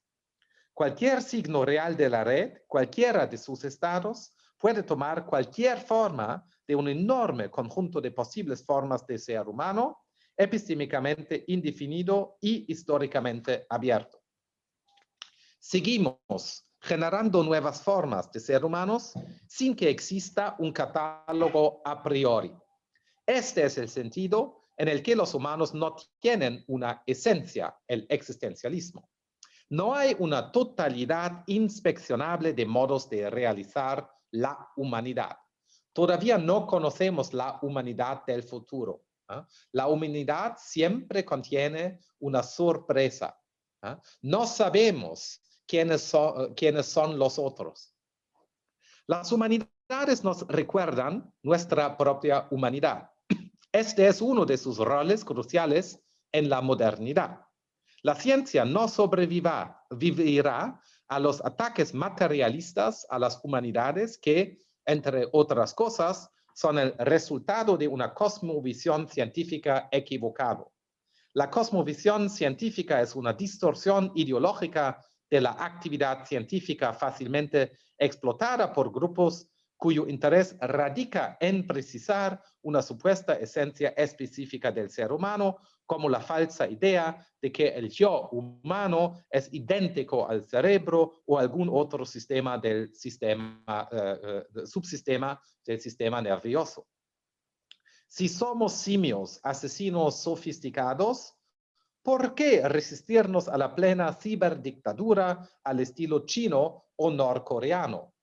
Cualquier signo real de la red, cualquiera de sus estados, puede tomar cualquier forma de un enorme conjunto de posibles formas de ser humano, epistémicamente indefinido y históricamente abierto. Seguimos generando nuevas formas de ser humanos sin que exista un catálogo a priori. Este es el sentido en el que los humanos no tienen una esencia, el existencialismo. No hay una totalidad inspeccionable de modos de realizar la humanidad. Todavía no conocemos la humanidad del futuro. La humanidad siempre contiene una sorpresa. No sabemos quiénes son los otros. Las humanidades nos recuerdan nuestra propia humanidad. Este es uno de sus roles cruciales en la modernidad. La ciencia no sobrevivirá a los ataques materialistas a las humanidades que, entre otras cosas, son el resultado de una cosmovisión científica equivocada. La cosmovisión científica es una distorsión ideológica de la actividad científica fácilmente explotada por grupos cuyo interés radica en precisar una supuesta esencia específica del ser humano, como la falsa idea de que el yo humano es idéntico al cerebro o algún otro sistema del subsistema del sistema nervioso. Si somos simios asesinos sofisticados, ¿por qué resistirnos a la plena ciberdictadura al estilo chino o norcoreano?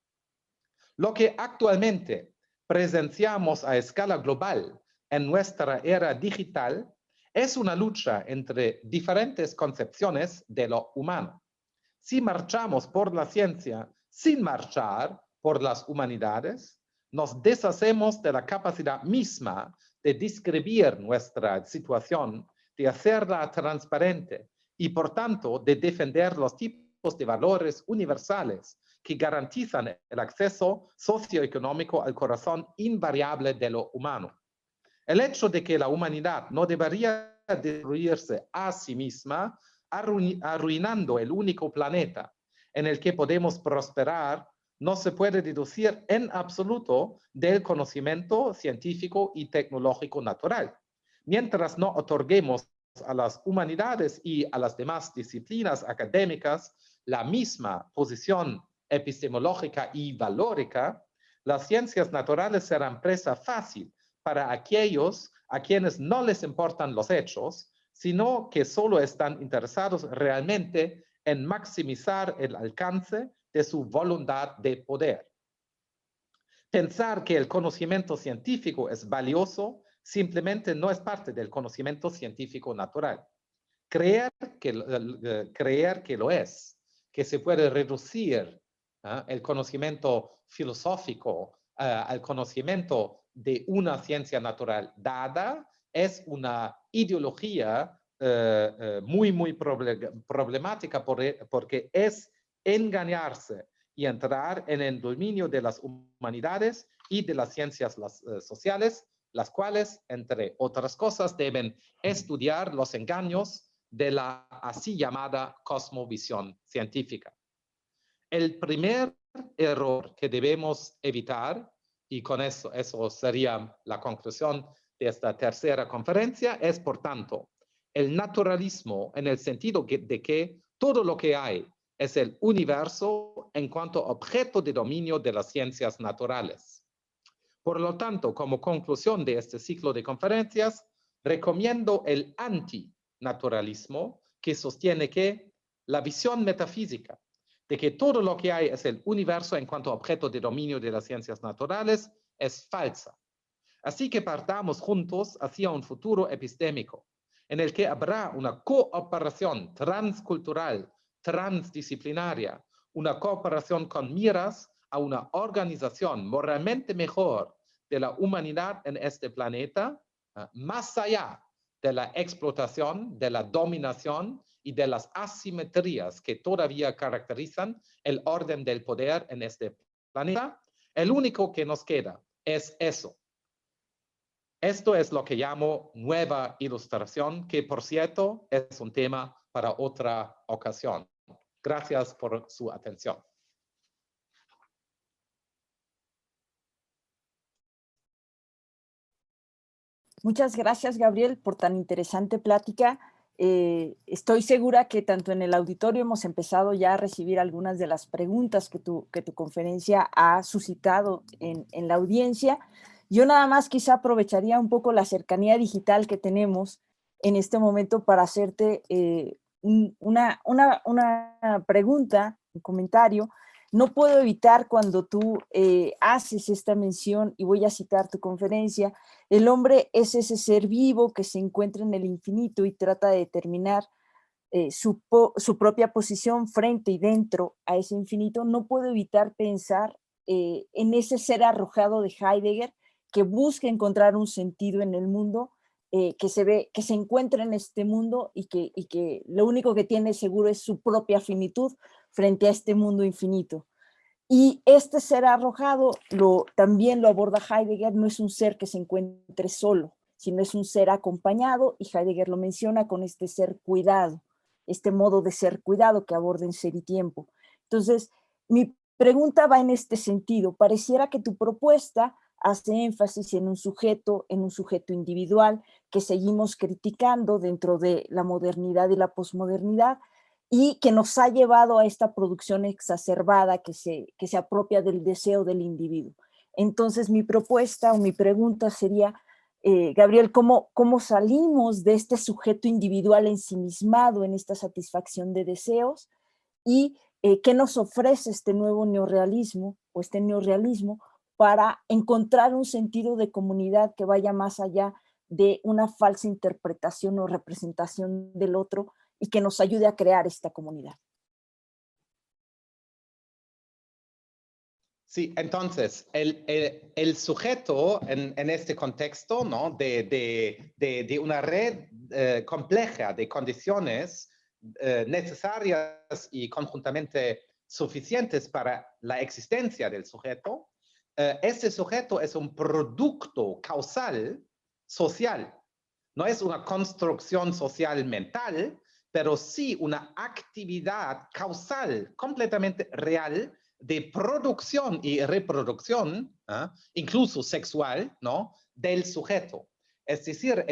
Lo que actualmente presenciamos a escala global en nuestra era digital es una lucha entre diferentes concepciones de lo humano. Si marchamos por la ciencia sin marchar por las humanidades, nos deshacemos de la capacidad misma de describir nuestra situación, de hacerla transparente y, por tanto, de defender los tipos de valores universales que garantizan el acceso socioeconómico al corazón invariable de lo humano. El hecho de que la humanidad no debería destruirse a sí misma, arruinando el único planeta en el que podemos prosperar, no se puede deducir en absoluto del conocimiento científico y tecnológico natural. Mientras no otorguemos a las humanidades y a las demás disciplinas académicas la misma posición epistemológica y valórica, las ciencias naturales serán presa fácil para aquellos a quienes no les importan los hechos, sino que solo están interesados realmente en maximizar el alcance de su voluntad de poder. Pensar que el conocimiento científico es valioso simplemente no es parte del conocimiento científico natural. Creer que lo es, que se puede reducir el conocimiento filosófico al conocimiento de una ciencia natural dada, es una ideología muy problemática porque es engañarse y entrar en el dominio de las humanidades y de las ciencias sociales, las cuales, entre otras cosas, deben estudiar los engaños de la así llamada cosmovisión científica. El primer error que debemos evitar, y con eso sería la conclusión de esta tercera conferencia, es, por tanto, el naturalismo en el sentido de que todo lo que hay es el universo en cuanto objeto de dominio de las ciencias naturales. Por lo tanto, como conclusión de este ciclo de conferencias, recomiendo el antinaturalismo, que sostiene que la visión metafísica de que todo lo que hay es el universo en cuanto objeto de dominio de las ciencias naturales es falsa. Así que partamos juntos hacia un futuro epistémico, en el que habrá una cooperación transcultural, transdisciplinaria, una cooperación con miras a una organización moralmente mejor de la humanidad en este planeta, más allá de la explotación, de la dominación y de las asimetrías que todavía caracterizan el orden del poder en este planeta. El único que nos queda es eso. Esto es lo que llamo nueva ilustración, que por cierto es un tema para otra ocasión. Gracias por su atención. Muchas gracias, Gabriel, por tan interesante plática. Estoy segura que tanto en el auditorio hemos empezado ya a recibir algunas de las preguntas que tu conferencia ha suscitado en la audiencia. Yo nada más quizá aprovecharía un poco la cercanía digital que tenemos en este momento para hacerte una pregunta, un comentario. No puedo evitar cuando tú haces esta mención, y voy a citar tu conferencia: el hombre es ese ser vivo que se encuentra en el infinito y trata de determinar su propia posición frente y dentro a ese infinito. No puedo evitar pensar en ese ser arrojado de Heidegger que busca encontrar un sentido en el mundo, que se encuentra en este mundo y que lo único que tiene seguro es su propia finitud frente a este mundo infinito. Y este ser arrojado también lo aborda Heidegger. No es un ser que se encuentre solo, sino es un ser acompañado, y Heidegger lo menciona con este ser cuidado, este modo de ser cuidado que aborda en Ser y Tiempo. Entonces, mi pregunta va en este sentido. Pareciera que tu propuesta hace énfasis en un sujeto individual que seguimos criticando dentro de la modernidad y la posmodernidad, y que nos ha llevado a esta producción exacerbada que se apropia del deseo del individuo. Entonces, mi propuesta o mi pregunta sería, Gabriel, ¿cómo salimos de este sujeto individual ensimismado en esta satisfacción de deseos? ¿Y qué nos ofrece este nuevo neorrealismo o este neorrealismo para encontrar un sentido de comunidad que vaya más allá de una falsa interpretación o representación del otro, y que nos ayude a crear esta comunidad? Sí, entonces, el sujeto en este contexto, ¿no? de una red compleja de condiciones necesarias y conjuntamente suficientes para la existencia del sujeto, este sujeto es un producto causal social. No es una construcción social mental, pero sí una actividad causal completamente real de producción y reproducción, incluso sexual, ¿no? del sujeto. Es decir,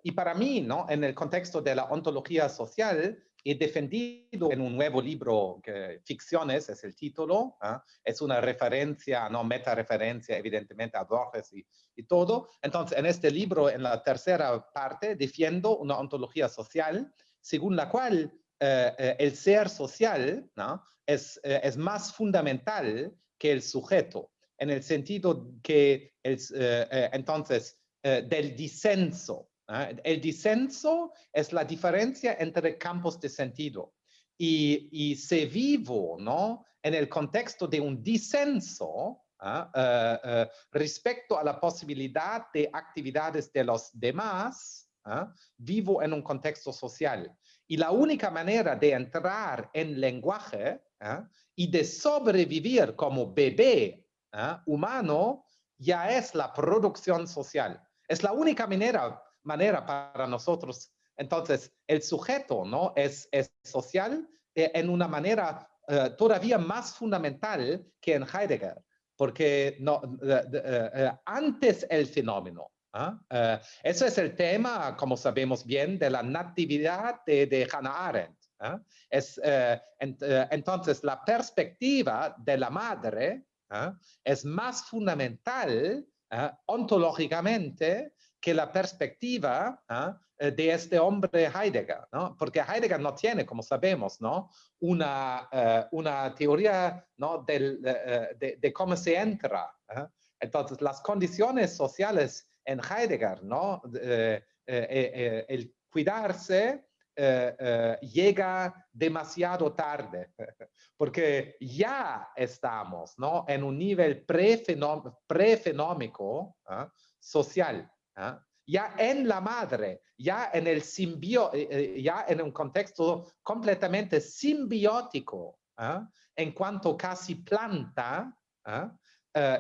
y para mí, ¿no? en el contexto de la ontología social, he defendido en un nuevo libro, Ficciones es el título, es una referencia, no meta-referencia, evidentemente, a Borges y todo. Entonces, en este libro, en la tercera parte, defiendo una ontología social según la cual el ser social, ¿no? es más fundamental que el sujeto, en el sentido que entonces del disenso. El disenso es la diferencia entre campos de sentido. Y se vivo, ¿no? en el contexto de un disenso respecto a la posibilidad de actividades de los demás, vivo en un contexto social. Y la única manera de entrar en lenguaje y de sobrevivir como bebé humano ya es la producción social. Es la única manera para nosotros. Entonces, el sujeto, ¿no? es social en una manera todavía más fundamental que en Heidegger, porque no, antes el fenómeno. Eso es el tema, como sabemos bien, de la natividad de Hannah Arendt. Entonces, la perspectiva de la madre es más fundamental ontológicamente que la perspectiva de este hombre Heidegger, ¿no? Porque Heidegger no tiene, como sabemos, ¿no? una teoría, ¿no? de cómo se entra. Entonces, las condiciones sociales en Heidegger, ¿no? El cuidarse llega demasiado tarde, porque ya estamos, ¿no?, en un nivel prefenómico social, ya en la madre, ya en el ya en un contexto completamente simbiótico, en cuanto casi planta,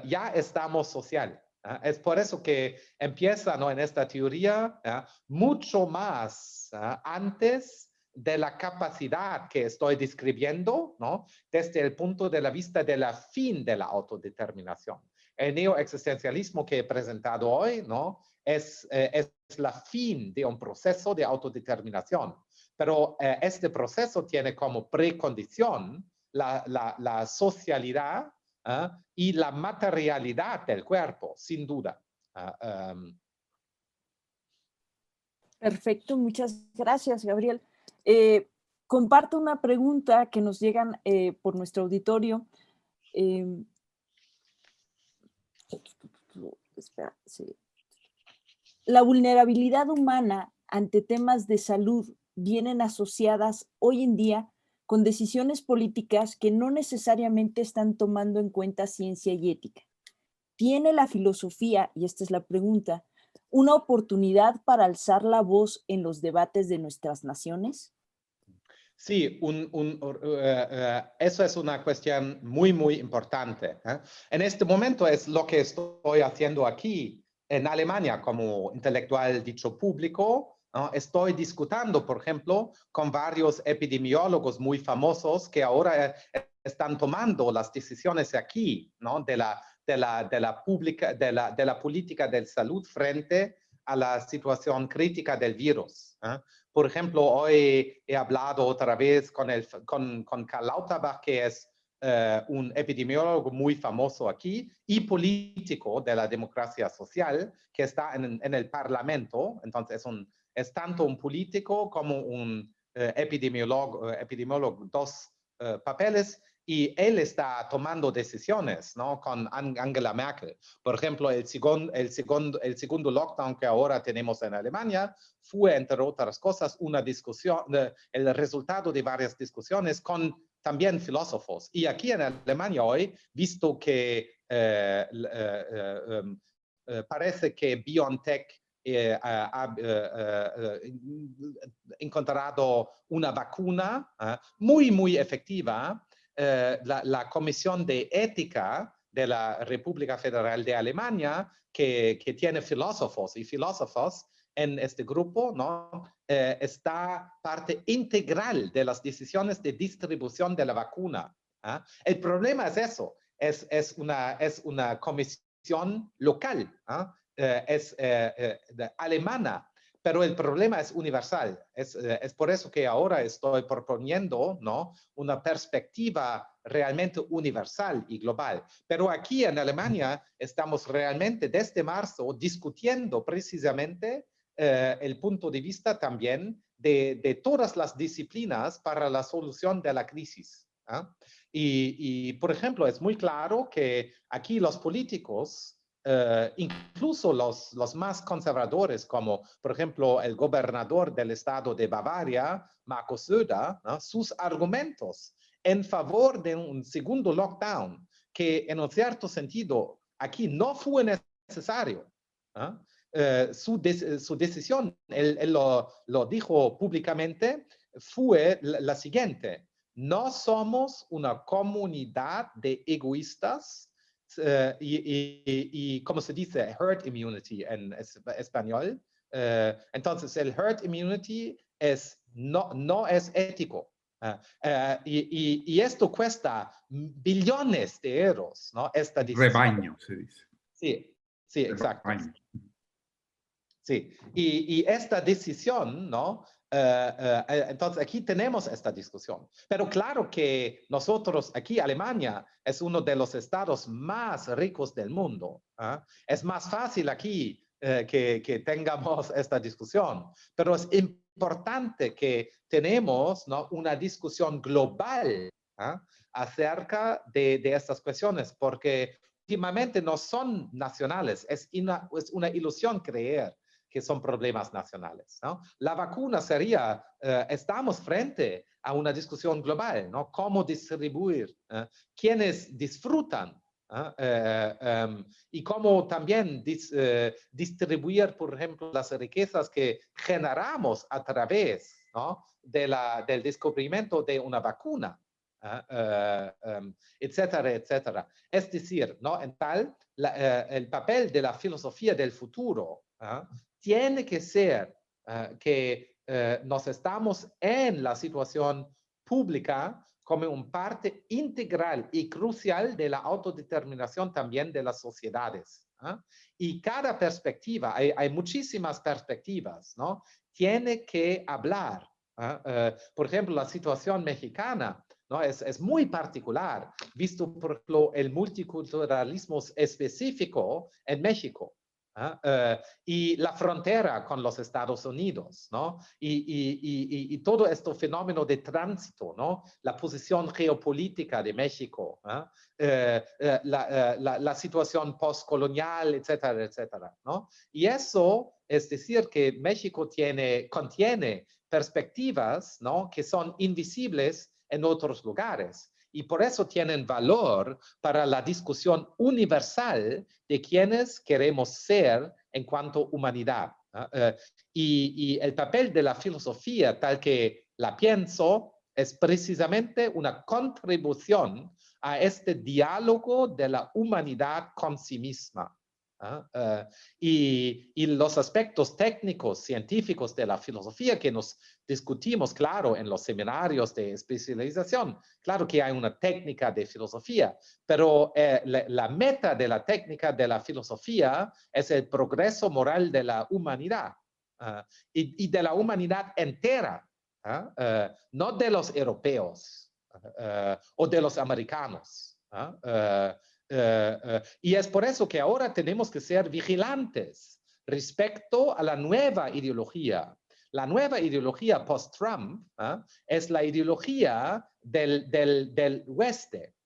ya estamos social. Es por eso que empieza, ¿no?, en esta teoría mucho más antes de la capacidad que estoy describiendo, ¿no?, desde el punto de vista de la fin de la autodeterminación. El neoexistencialismo que he presentado hoy, ¿no?, es la fin de un proceso de autodeterminación, pero este proceso tiene como precondición la socialidad y la materialidad del cuerpo, sin duda. Perfecto, muchas gracias, Gabriel. Comparto una pregunta que nos llegan por nuestro auditorio. Espera, sí. La vulnerabilidad humana ante temas de salud vienen asociadas hoy en día con decisiones políticas que no necesariamente están tomando en cuenta ciencia y ética. ¿Tiene la filosofía, y esta es la pregunta, una oportunidad para alzar la voz en los debates de nuestras naciones? Sí, eso es una cuestión muy, muy importante. En este momento es lo que estoy haciendo aquí en Alemania como intelectual dicho público. Estoy discutiendo, por ejemplo, con varios epidemiólogos muy famosos que ahora están tomando las decisiones aquí, ¿no?, de la política de salud frente a la situación crítica del virus. Por ejemplo, hoy he hablado otra vez con Karl Lauterbach, que es un epidemiólogo muy famoso aquí y político de la democracia social, que está en el Parlamento. Entonces es tanto un político como un epidemiólogo, dos papeles, y él está tomando decisiones, ¿no?, con Angela Merkel. Por ejemplo, el segundo lockdown que ahora tenemos en Alemania fue, entre otras cosas, una discusión, el resultado de varias discusiones con también filósofos. Y aquí en Alemania hoy, visto que parece que BioNTech ha encontrado una vacuna muy, muy efectiva, la Comisión de Ética de la República Federal de Alemania, que tiene filósofos y filósofas en este grupo, ¿no?, está parte integral de las decisiones de distribución de la vacuna. El problema es eso, es una comisión local, es alemana, pero el problema es universal. Es por eso que ahora estoy proponiendo, ¿no?, una perspectiva realmente universal y global. Pero aquí en Alemania estamos realmente desde marzo discutiendo precisamente el punto de vista también de todas las disciplinas para la solución de la crisis. Y, por ejemplo, es muy claro que aquí los políticos, incluso los más conservadores, como por ejemplo el gobernador del estado de Bavaria, Markus Söder, ¿no?, sus argumentos en favor de un segundo lockdown, que en un cierto sentido aquí no fue necesario. Su decisión, él lo dijo públicamente, fue la siguiente: no somos una comunidad de egoístas, y ¿cómo se dice? Herd immunity en español. Entonces, el herd immunity no es ético. Y esto cuesta billones de euros, ¿no?, esta decisión. Rebaño, se dice. Sí, exacto. Rebaño. Sí, y esta decisión, ¿no? Entonces aquí tenemos esta discusión. Pero claro que nosotros aquí, Alemania, es uno de los estados más ricos del mundo. Es más fácil aquí que tengamos esta discusión. Pero es importante que tenemos, ¿no?, una discusión global acerca de estas cuestiones, porque últimamente no son nacionales. Es una ilusión creer que son problemas nacionales, ¿no? La vacuna sería, estamos frente a una discusión global, ¿no? Cómo distribuir, quiénes disfrutan, y cómo también distribuir, por ejemplo, las riquezas que generamos a través, ¿no?, del descubrimiento de una vacuna, etcétera, etcétera. Es decir, ¿no?, en tal, el papel de la filosofía del futuro tiene que ser que nos estamos en la situación pública como una parte integral y crucial de la autodeterminación también de las sociedades. Y cada perspectiva, hay muchísimas perspectivas, ¿no?, tiene que hablar. Por ejemplo, la situación mexicana, ¿no?, es muy particular, visto por ejemplo el multiculturalismo específico en México. Y la frontera con los Estados Unidos, ¿no? Y todo este fenómeno de tránsito, ¿no? La posición geopolítica de México, la situación postcolonial, etcétera, etcétera, ¿no? Y eso es decir que México contiene perspectivas, ¿no?, que son invisibles en otros lugares. Y por eso tienen valor para la discusión universal de quienes queremos ser en cuanto a humanidad. Y el papel de la filosofía, tal que la pienso, es precisamente una contribución a este diálogo de la humanidad con sí misma. Y los aspectos técnicos, científicos de la filosofía que nos discutimos, claro, en los seminarios de especialización, claro que hay una técnica de filosofía, pero la meta de la técnica de la filosofía es el progreso moral de la humanidad, y de la humanidad entera, no de los europeos o de los americanos. Y es por eso que ahora tenemos que ser vigilantes respecto a la nueva ideología. La nueva ideología post-Trump es la ideología del oeste.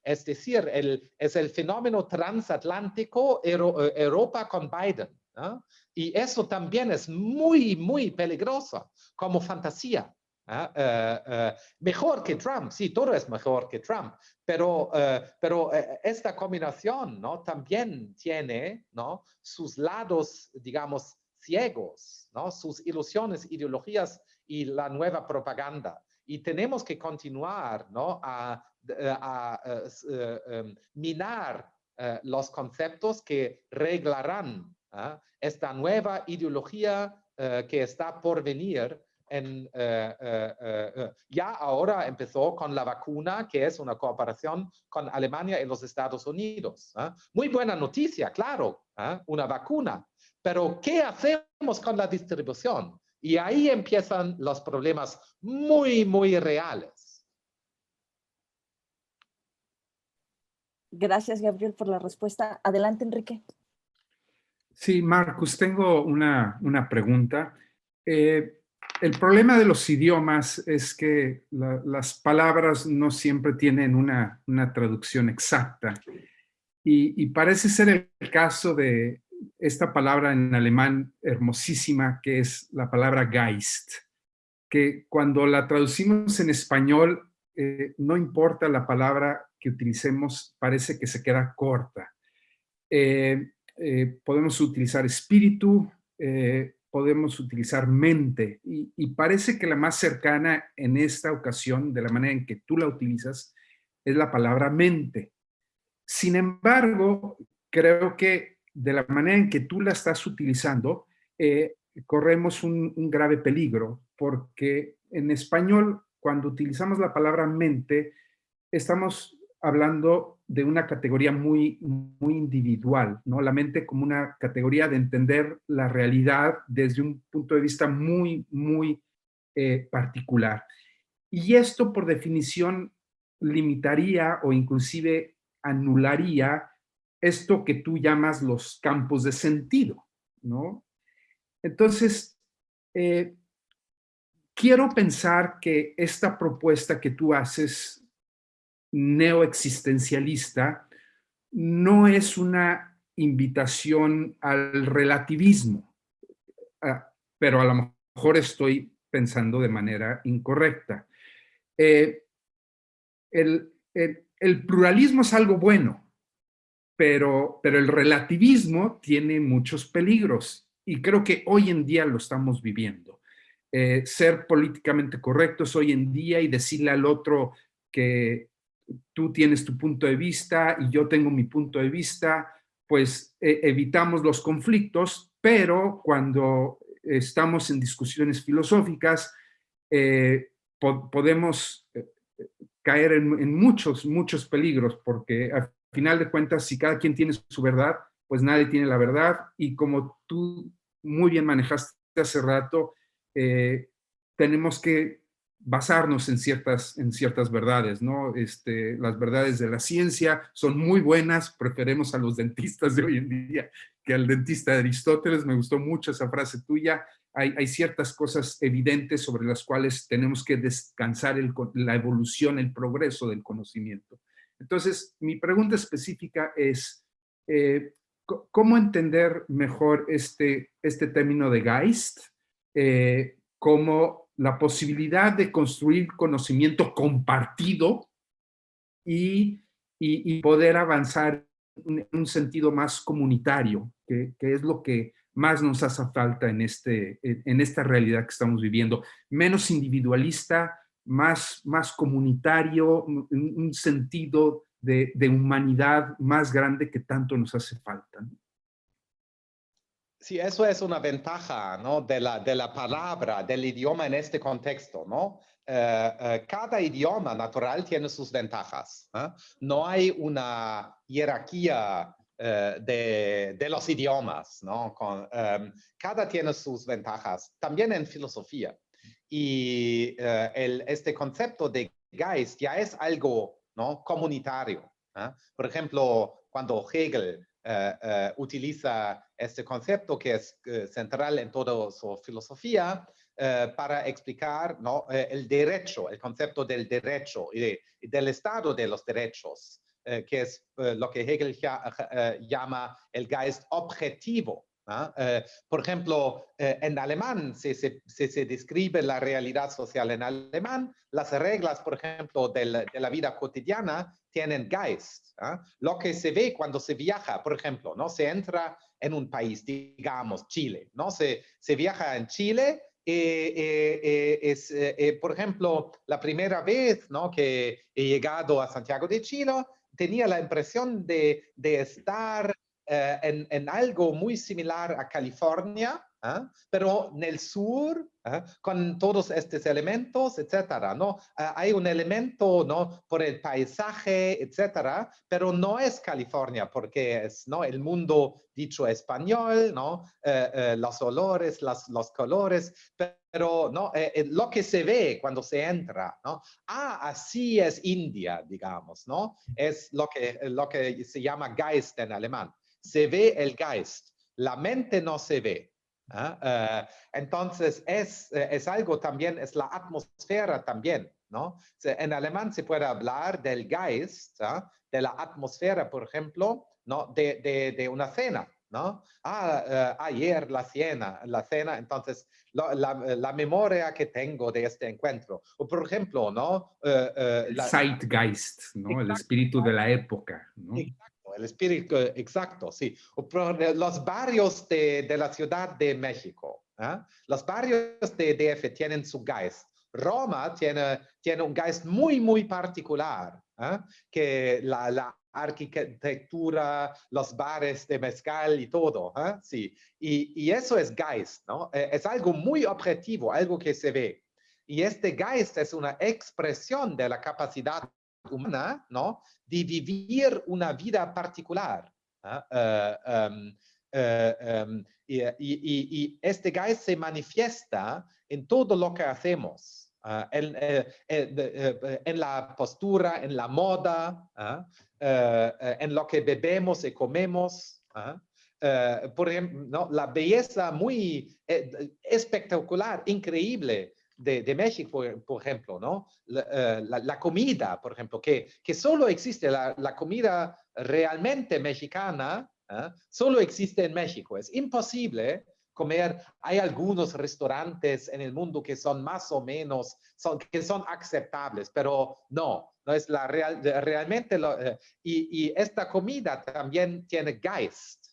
Es decir, es el fenómeno transatlántico Europa con Biden. Y eso también es muy, muy peligroso como fantasía. Mejor que Trump, sí, todo es mejor que Trump, pero esta combinación, ¿no?, también tiene, ¿no?, sus lados, digamos, ciegos, ¿no?, sus ilusiones, ideologías y la nueva propaganda. Y tenemos que continuar, ¿no?, a minar los conceptos que reglarán esta nueva ideología que está por venir. Ya ahora empezó con la vacuna, que es una cooperación con Alemania y los Estados Unidos. Muy buena noticia, claro, una vacuna. Pero ¿qué hacemos con la distribución? Y ahí empiezan los problemas muy, muy reales. Gracias, Gabriel, por la respuesta. Adelante, Enrique. Sí, Marcus, tengo una pregunta. El problema de los idiomas es que las palabras no siempre tienen una traducción exacta. Y parece ser el caso de esta palabra en alemán hermosísima, que es la palabra Geist, que cuando la traducimos en español, no importa la palabra que utilicemos, parece que se queda corta. Podemos utilizar espíritu, podemos utilizar mente, y parece que la más cercana en esta ocasión, de la manera en que tú la utilizas, es la palabra mente. Sin embargo, creo que de la manera en que tú la estás utilizando, corremos un grave peligro, porque en español, cuando utilizamos la palabra mente, estamos hablando de una categoría muy, muy individual, ¿no? La mente como una categoría de entender la realidad desde un punto de vista muy, muy particular. Y esto, por definición, limitaría o inclusive anularía esto que tú llamas los campos de sentido, ¿no? Entonces, quiero pensar que esta propuesta que tú haces, neoexistencialista, no es una invitación al relativismo, pero a lo mejor estoy pensando de manera incorrecta. El pluralismo es algo bueno, pero el relativismo tiene muchos peligros y creo que hoy en día lo estamos viviendo. Ser políticamente correctos hoy en día y decirle al otro que tú tienes tu punto de vista y yo tengo mi punto de vista, pues evitamos los conflictos, pero cuando estamos en discusiones filosóficas, podemos caer en muchos peligros, porque al final de cuentas, si cada quien tiene su verdad, pues nadie tiene la verdad, y como tú muy bien manejaste hace rato, tenemos que basarnos en ciertas verdades, ¿no? Las verdades de la ciencia son muy buenas, preferimos a los dentistas de hoy en día que al dentista de Aristóteles. Me gustó mucho esa frase tuya. Hay ciertas cosas evidentes sobre las cuales tenemos que descansar la evolución, el progreso del conocimiento. Entonces, mi pregunta específica es, ¿cómo entender mejor este término de Geist como la posibilidad de construir conocimiento compartido y poder avanzar en un sentido más comunitario, que es lo que más nos hace falta en esta realidad que estamos viviendo? Menos individualista, más comunitario, un sentido de humanidad más grande que tanto nos hace falta, ¿no? Sí, eso es una ventaja, ¿no? de la palabra, del idioma en este contexto, ¿no? Cada idioma natural tiene sus ventajas, ¿eh? No hay una jerarquía de los idiomas, ¿no? Cada tiene sus ventajas, también en filosofía. Y este concepto de Geist ya es algo, ¿no? comunitario, ¿eh? Por ejemplo, cuando Hegel utiliza este concepto que es central en toda su filosofía para explicar, ¿no? El derecho, el concepto del derecho y del estado de los derechos, que es lo que Hegel llama el Geist objetivo. Por ejemplo, en alemán se describe la realidad social en alemán. Las reglas, por ejemplo, de la vida cotidiana tienen Geist. Lo que se ve cuando se viaja, por ejemplo, ¿no? Se entra en un país, digamos, Chile, ¿no? Se viaja en Chile. Por ejemplo, la primera vez, ¿no? que he llegado a Santiago de Chile, tenía la impresión de estar en algo muy similar a California, pero en el sur, con todos estos elementos, etcétera, ¿no? Hay un elemento, ¿no? por el paisaje, etcétera, pero no es California, porque es, ¿no? el mundo dicho español, ¿no? Los olores, los colores, pero ¿no? Lo que se ve cuando se entra, ¿no? Así es India, digamos, ¿no? Es lo que se llama Geist en alemán. Se ve el Geist, la mente no se ve. Entonces es algo también, es la atmósfera también, ¿no? En alemán se puede hablar del Geist, de la atmósfera, por ejemplo, ¿no? de una cena, ¿no? Ayer la cena, entonces la memoria que tengo de este encuentro. O por ejemplo, ¿no? El Zeitgeist, ¿no? El espíritu de la época, ¿no? Exacto, el espíritu, exacto, sí. Los barrios de la Ciudad de México, los barrios de DF tienen su Geist. Roma tiene un Geist muy, muy particular, que la arquitectura, los bares de mezcal y todo, sí. Y eso es Geist, ¿no? Es algo muy objetivo, algo que se ve. Y este Geist es una expresión de la capacidad humana, ¿no? de vivir una vida particular. Y este Geist se manifiesta en todo lo que hacemos, en la postura, en la moda, en lo que bebemos y comemos. Por ejemplo, ¿no? La belleza muy espectacular, increíble de México, por ejemplo, ¿no? La comida, por ejemplo, que solo existe, la comida realmente mexicana, solo existe en México. Es imposible comer. Hay algunos restaurantes en el mundo que son más o menos, que son aceptables, pero no es realmente. Y esta comida también tiene Geist.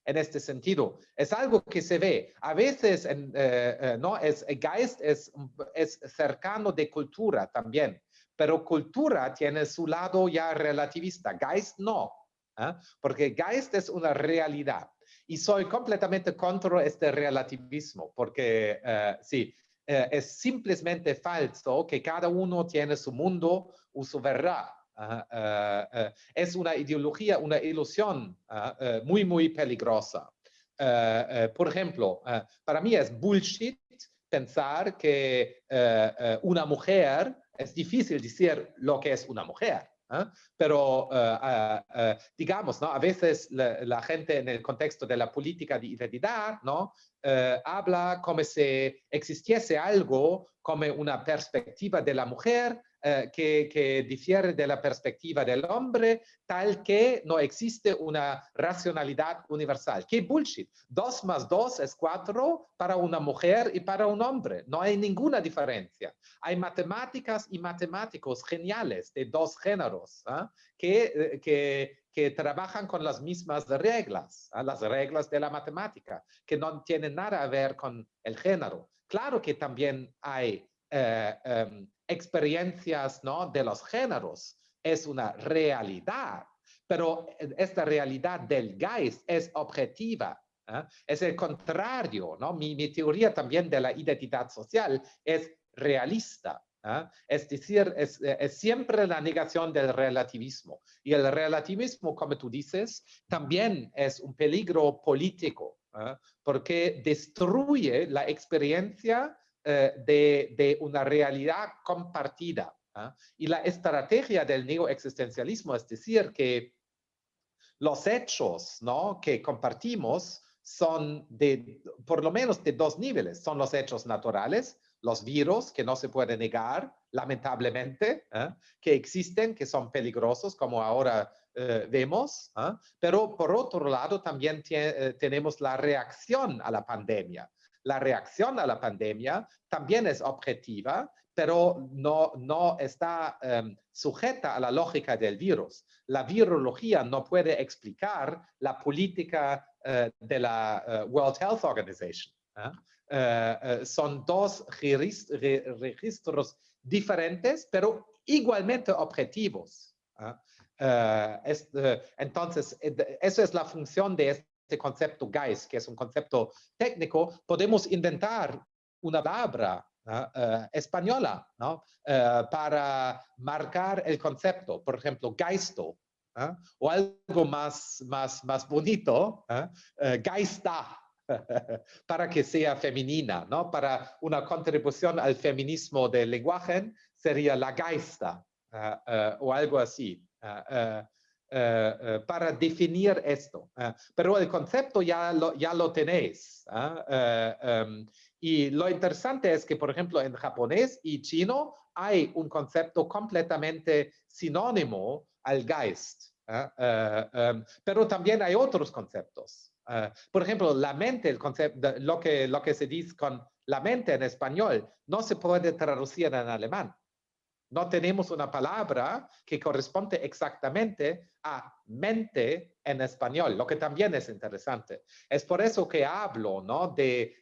En este sentido, es algo que se ve. A veces, Geist es cercano de cultura también, pero cultura tiene su lado ya relativista. Geist no, porque Geist es una realidad. Y soy completamente contra este relativismo, porque sí, es simplemente falso que cada uno tiene su mundo o su verdad. Es una ideología, una ilusión muy, muy peligrosa. Por ejemplo, para mí es bullshit pensar que una mujer, es difícil decir lo que es una mujer. Pero digamos, ¿no? A veces la gente en el contexto de la política de identidad, ¿no? Habla como si existiese algo como una perspectiva de la mujer que difiere de la perspectiva del hombre, tal que no existe una racionalidad universal. ¡Qué bullshit! 2 más 2 es 4 para una mujer y para un hombre. No hay ninguna diferencia. Hay matemáticas y matemáticos geniales de 2 géneros que trabajan con las mismas reglas, las reglas de la matemática, que no tienen nada a ver con el género. Claro que también hay experiencias, ¿no? De los géneros. Es una realidad, pero esta realidad del Geist es objetiva. Es el contrario, ¿no? Mi teoría también de la identidad social es realista. Es decir, es siempre la negación del relativismo. Y el relativismo, como tú dices, también es un peligro político, porque destruye la experiencia de una realidad compartida. Y la estrategia del neoexistencialismo es decir que los hechos, ¿no? que compartimos son por lo menos de 2 niveles. Son los hechos naturales, los virus que no se puede negar, lamentablemente, que existen, que son peligrosos, como ahora vemos, pero por otro lado también tenemos la reacción a la pandemia. La reacción a la pandemia también es objetiva, pero no está sujeta a la lógica del virus. La virología no puede explicar la política de la World Health Organization. Son 2 registros diferentes, pero igualmente objetivos. Entonces, eso es la función de este concepto Geist, que es un concepto técnico. Podemos inventar una palabra española, ¿no? Para marcar el concepto, por ejemplo, Geisto, o algo más bonito, Geista, para que sea femenina, ¿no? Para una contribución al feminismo del lenguaje sería la Geista, o algo así. Para definir esto. Pero el concepto ya lo tenéis. Y lo interesante es que, por ejemplo, en japonés y chino hay un concepto completamente sinónimo al Geist. Pero también hay otros conceptos. Por ejemplo, la mente, el concepto, lo que se dice con la mente en español, no se puede traducir en alemán. No tenemos una palabra que corresponde exactamente a mente en español, lo que también es interesante. Es por eso que hablo, ¿no? de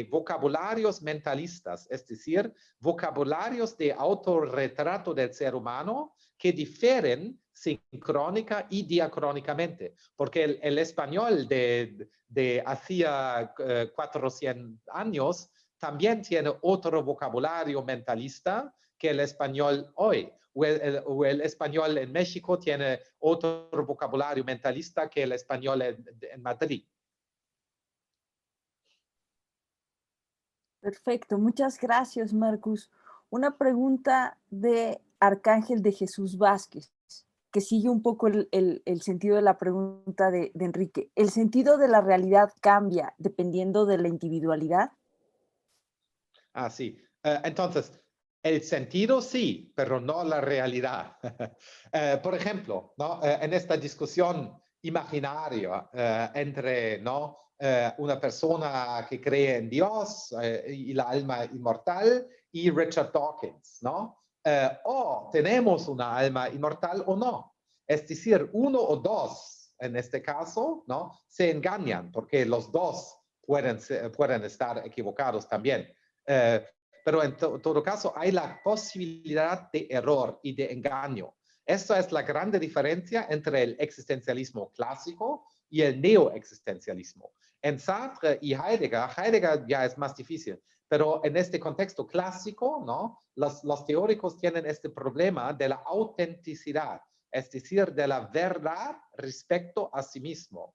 vocabularios mentalistas, es decir, vocabularios de autorretrato del ser humano que difieren sincrónica y diacrónicamente, porque el español de hacía 400 años también tiene otro vocabulario mentalista que el español hoy. O el español en México tiene otro vocabulario mentalista que el español en Madrid. Perfecto, muchas gracias, Marcus. Una pregunta de Arcángel de Jesús Vázquez, que sigue un poco el sentido de la pregunta de Enrique. ¿El sentido de la realidad cambia dependiendo de la individualidad? Sí. Entonces, el sentido sí, pero no la realidad. Por ejemplo, ¿no? En esta discusión imaginaria entre, ¿no? una persona que cree en Dios y la alma inmortal, y Richard Dawkins, ¿no? O tenemos una alma inmortal o no. Es decir, uno o dos, en este caso, ¿no? Se engañan, porque los dos pueden estar equivocados también. Pero en todo caso hay la posibilidad de error y de engaño. Esta es la gran diferencia entre el existencialismo clásico y el neoexistencialismo. En Sartre y Heidegger ya es más difícil, pero en este contexto clásico, ¿no? Los teóricos tienen este problema de la autenticidad, es decir, de la verdad respecto a sí mismo.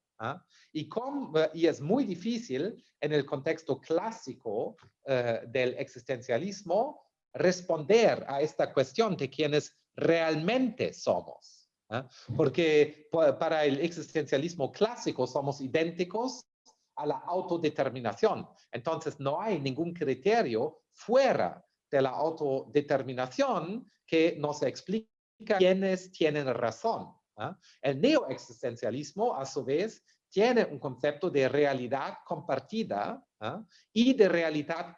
Y es muy difícil en el contexto clásico del existencialismo responder a esta cuestión de quiénes realmente somos. Porque para el existencialismo clásico somos idénticos a la autodeterminación. Entonces no hay ningún criterio fuera de la autodeterminación que nos explica quiénes tienen razón. El neoexistencialismo, a su vez, tiene un concepto de realidad compartida y de realidad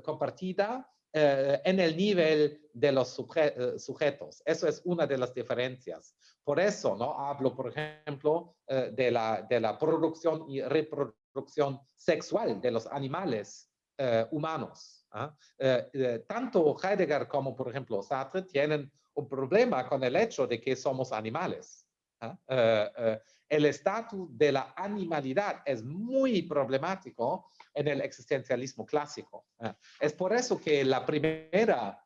compartida en el nivel de los sujetos. Eso es una de las diferencias. Por eso, ¿no? Hablo, por ejemplo, de la producción y reproducción sexual de los animales humanos. Tanto Heidegger como, por ejemplo, Sartre tienen un problema con el hecho de que somos animales. El estatus de la animalidad es muy problemático en el existencialismo clásico. Es por eso que la primera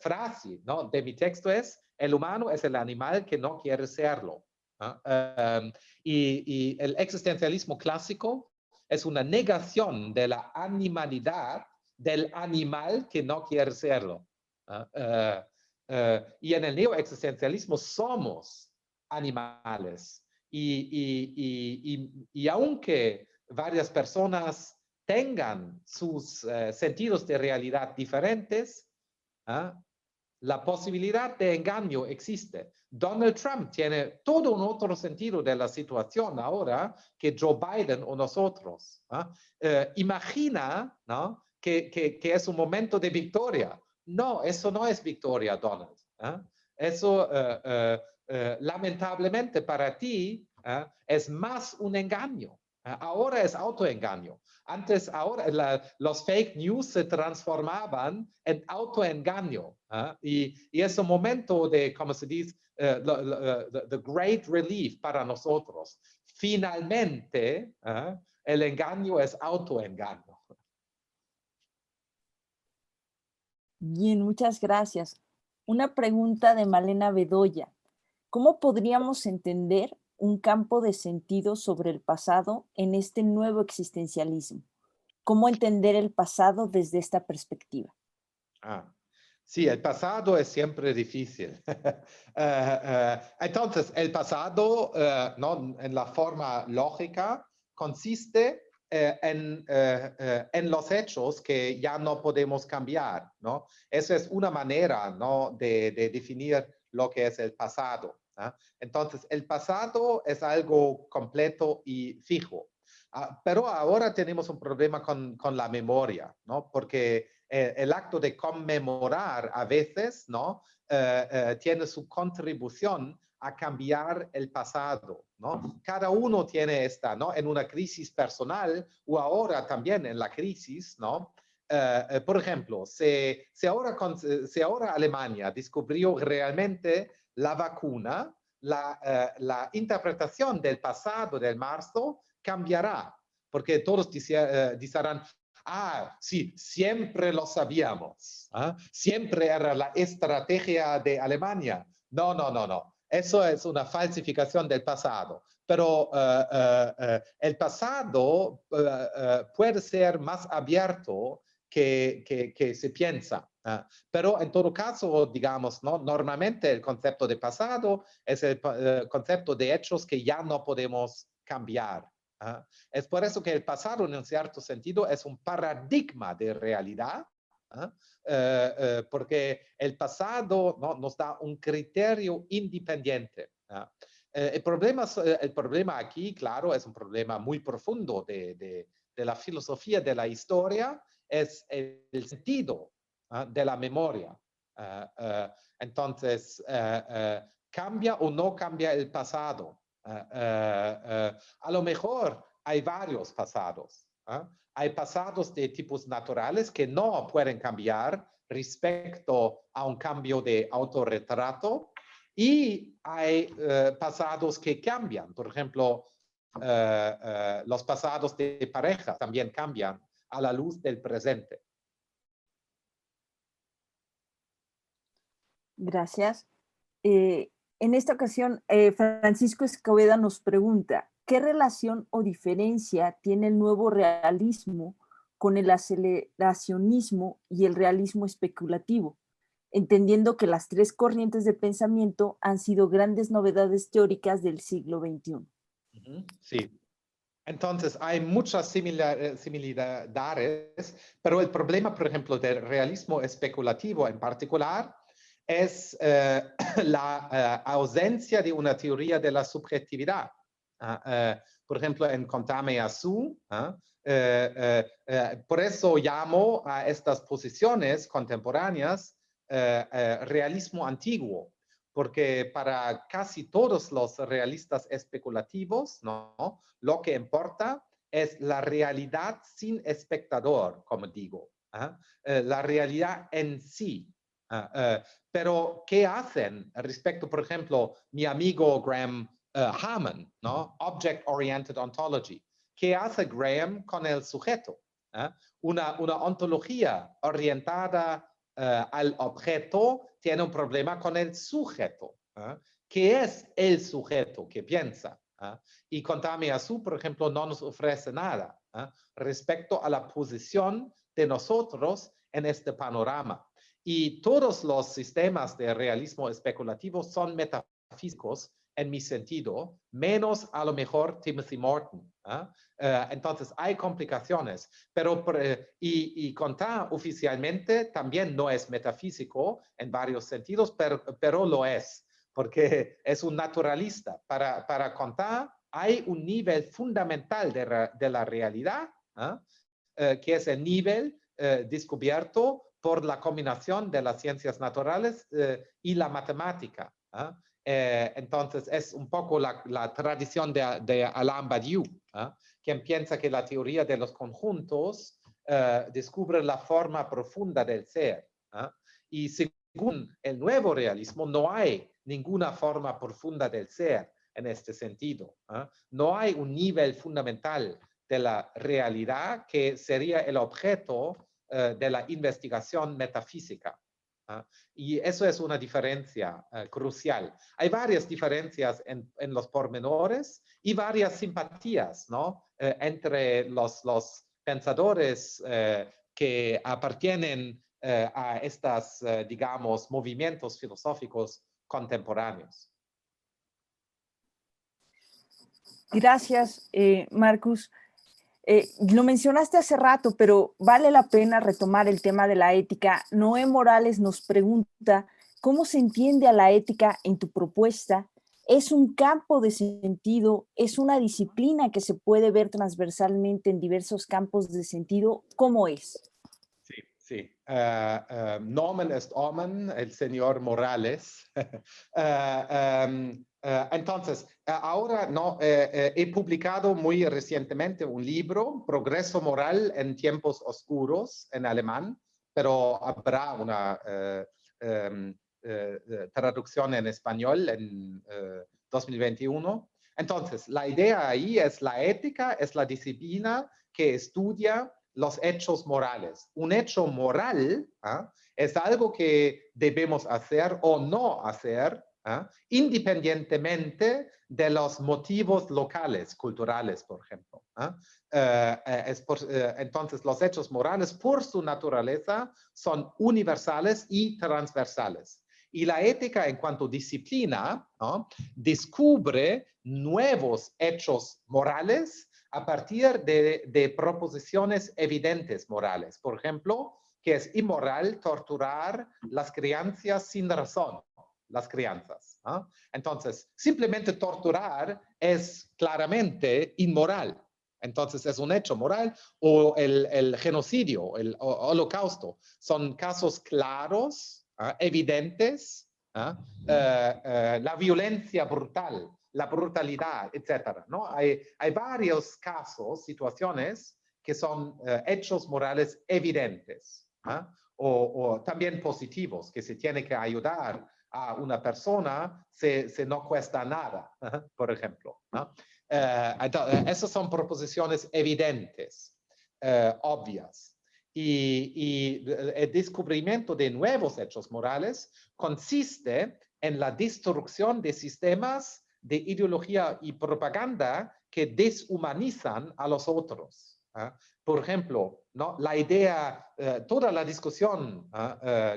frase, ¿no?, de mi texto es: el humano es el animal que no quiere serlo. Y el existencialismo clásico es una negación de la animalidad del animal que no quiere serlo. Y en el neoexistencialismo somos animales. Y aunque varias personas tengan sus sentidos de realidad diferentes, la posibilidad de engaño existe. Donald Trump tiene todo un otro sentido de la situación ahora que Joe Biden o nosotros. Imagina, ¿no?, que es un momento de victoria. No, eso no es victoria, Donald. Eso, lamentablemente para ti, es más un engaño. Ahora es autoengaño. Antes, ahora, los fake news se transformaban en autoengaño. Y es un momento de, como se dice, the great relief para nosotros. Finalmente, el engaño es autoengaño. Bien, muchas gracias. Una pregunta de Malena Bedoya. ¿Cómo podríamos entender un campo de sentido sobre el pasado en este nuevo existencialismo? ¿Cómo entender el pasado desde esta perspectiva? Sí, el pasado es siempre difícil. Entonces, el pasado, ¿no?, en la forma lógica, consiste en los hechos que ya no podemos cambiar, ¿no? Esa es una manera, ¿no?, de definir lo que es el pasado. Entonces, el pasado es algo completo y fijo. Pero ahora tenemos un problema con la memoria, ¿no? Porque el acto de conmemorar a veces, ¿no?, tiene su contribución a cambiar el pasado, ¿no? Cada uno tiene esta, ¿no?, en una crisis personal o ahora también en la crisis, ¿no? Por ejemplo, si ahora Alemania descubrió realmente la vacuna, la interpretación del pasado del marzo cambiará, porque todos dirán: sí, siempre lo sabíamos, siempre era la estrategia de Alemania. No, no, no, no. Eso es una falsificación del pasado. Pero el pasado puede ser más abierto que se piensa. Pero en todo caso, digamos, ¿no?, normalmente el concepto de pasado es el concepto de hechos que ya no podemos cambiar. Es por eso que el pasado, en un cierto sentido, es un paradigma de realidad, porque el pasado, ¿no?, nos da un criterio independiente. El problema aquí, claro, es un problema muy profundo de la filosofía de la historia, es el sentido de la memoria. Entonces, ¿cambia o no cambia el pasado? A lo mejor hay varios pasados. Hay pasados de tipos naturales que no pueden cambiar respecto a un cambio de autorretrato, y hay pasados que cambian. Por ejemplo, los pasados de pareja también cambian a la luz del presente. Gracias. En esta ocasión, Francisco Escobedo nos pregunta, ¿qué relación o diferencia tiene el nuevo realismo con el aceleracionismo y el realismo especulativo? Entendiendo que las tres corrientes de pensamiento han sido grandes novedades teóricas del siglo XXI. Sí. Entonces, hay muchas similitudes, pero el problema, por ejemplo, del realismo especulativo en particular es la ausencia de una teoría de la subjetividad. Por ejemplo, en Contame Azul, por eso llamo a estas posiciones contemporáneas realismo antiguo, porque para casi todos los realistas especulativos, ¿no?, lo que importa es la realidad sin espectador, como digo, la realidad en sí. Pero, ¿qué hacen respecto, por ejemplo, mi amigo Graham Harman, ¿no? Object Oriented Ontology? ¿Qué hace Graham con el sujeto? Una ontología orientada al objeto tiene un problema con el sujeto. ¿Qué es el sujeto que piensa? Y Contame Azul, por ejemplo, no nos ofrece nada respecto a la posición de nosotros en este panorama. Y todos los sistemas de realismo especulativo son metafísicos en mi sentido, menos a lo mejor Timothy Morton. Entonces hay complicaciones, pero y Contant oficialmente también no es metafísico en varios sentidos, pero lo es, porque es un naturalista. Para Contant hay un nivel fundamental de la realidad, que es el nivel descubierto por la combinación de las ciencias naturales y la matemática. Entonces es un poco la tradición de Alain Badiou, quien piensa que la teoría de los conjuntos descubre la forma profunda del ser. Y según el nuevo realismo, no hay ninguna forma profunda del ser en este sentido. No hay un nivel fundamental de la realidad que sería el objeto de la investigación metafísica. Y eso es una diferencia crucial. Hay varias diferencias en los pormenores y varias simpatías, ¿no?, entre los pensadores que appartienen a estos, digamos, movimientos filosóficos contemporáneos. Gracias, Marcus. Lo mencionaste hace rato, pero vale la pena retomar el tema de la ética. Noé Morales nos pregunta, ¿cómo se entiende a la ética en tu propuesta? ¿Es un campo de sentido? ¿Es una disciplina que se puede ver transversalmente en diversos campos de sentido? ¿Cómo es? Sí. Nomen est omen, el señor Morales. Entonces, ahora no, he publicado muy recientemente un libro, Progreso Moral en Tiempos Oscuros, en alemán, pero habrá una traducción en español en 2021. Entonces, la idea ahí es la ética, es la disciplina que estudia los hechos morales. Un hecho moral es algo que debemos hacer o no hacer, independientemente de los motivos locales, culturales, por ejemplo. Entonces, los hechos morales, por su naturaleza, son universales y transversales. Y la ética, en cuanto a disciplina, descubre nuevos hechos morales a partir de proposiciones evidentes morales. Por ejemplo, que es inmoral torturar las crianzas sin razón, las crianzas. Entonces, simplemente torturar es claramente inmoral. Entonces, es un hecho moral, o el genocidio, el holocausto. Son casos claros, evidentes, la violencia brutal, la brutalidad, etc. ¿no? Hay varios casos, situaciones que son hechos morales evidentes, o también positivos, que se tiene que ayudar a una persona se no cuesta nada, por ejemplo. Esas son proposiciones evidentes, obvias. Y el descubrimiento de nuevos hechos morales consiste en la destrucción de sistemas de ideología y propaganda que deshumanizan a los otros. Por ejemplo, ¿no? La idea, toda la discusión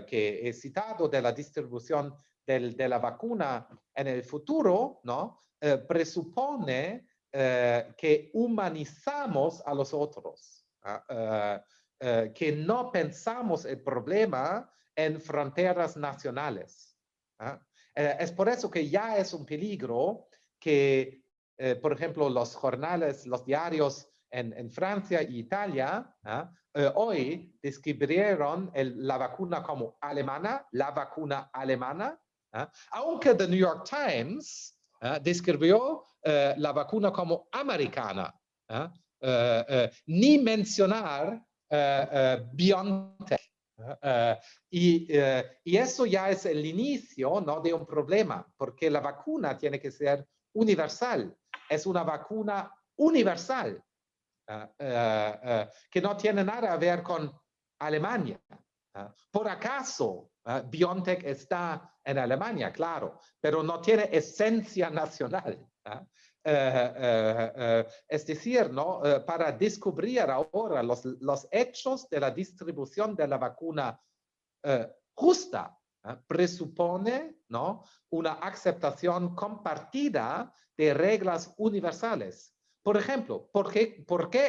que he citado de la distribución de la vacuna en el futuro, ¿no? Presupone que humanizamos a los otros, que no pensamos el problema en fronteras nacionales. Es por eso que ya es un peligro que, por ejemplo, los jornales, los diarios en Francia e Italia, hoy describieron la vacuna como alemana, la vacuna alemana, aunque The New York Times describió la vacuna como americana, ni mencionar BioNTech. Y eso ya es el inicio, ¿no? de un problema, porque la vacuna tiene que ser universal. Es una vacuna universal, que no tiene nada a ver con Alemania. Por acaso, BioNTech está en Alemania, claro, pero no tiene esencia nacional. Es decir, ¿no? Para descubrir ahora los hechos de la distribución de la vacuna justa, presupone, ¿no? una aceptación compartida de reglas universales. Por ejemplo, ¿por qué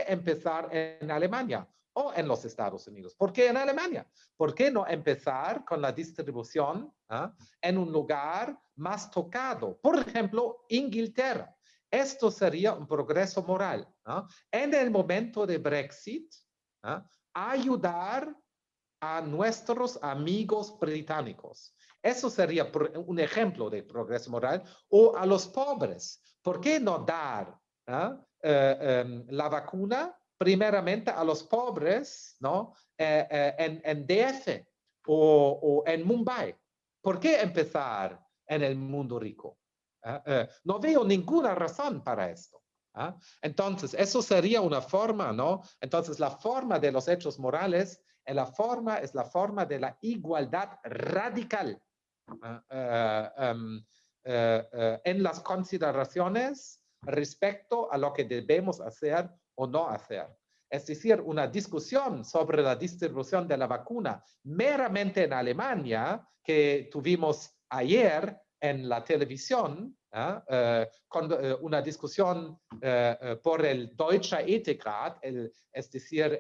empezar en Alemania o en los Estados Unidos? ¿Por qué en Alemania? ¿Por qué no empezar con la distribución en un lugar más tocado? Por ejemplo, Inglaterra. Esto sería un progreso moral. En el momento de Brexit, ayudar a nuestros amigos británicos. Eso sería un ejemplo de progreso moral. O a los pobres. ¿Por qué no dar la vacuna primeramente a los pobres, ¿no? en DF o en Mumbai? ¿Por qué empezar en el mundo rico? No veo ninguna razón para esto. Entonces, eso sería una forma, ¿no? Entonces, la forma de los hechos morales es la forma de la igualdad radical en las consideraciones respecto a lo que debemos hacer o no hacer. Es decir, una discusión sobre la distribución de la vacuna meramente en Alemania que tuvimos ayer en la televisión, una discusión por el Deutscher Ethikrat, es decir,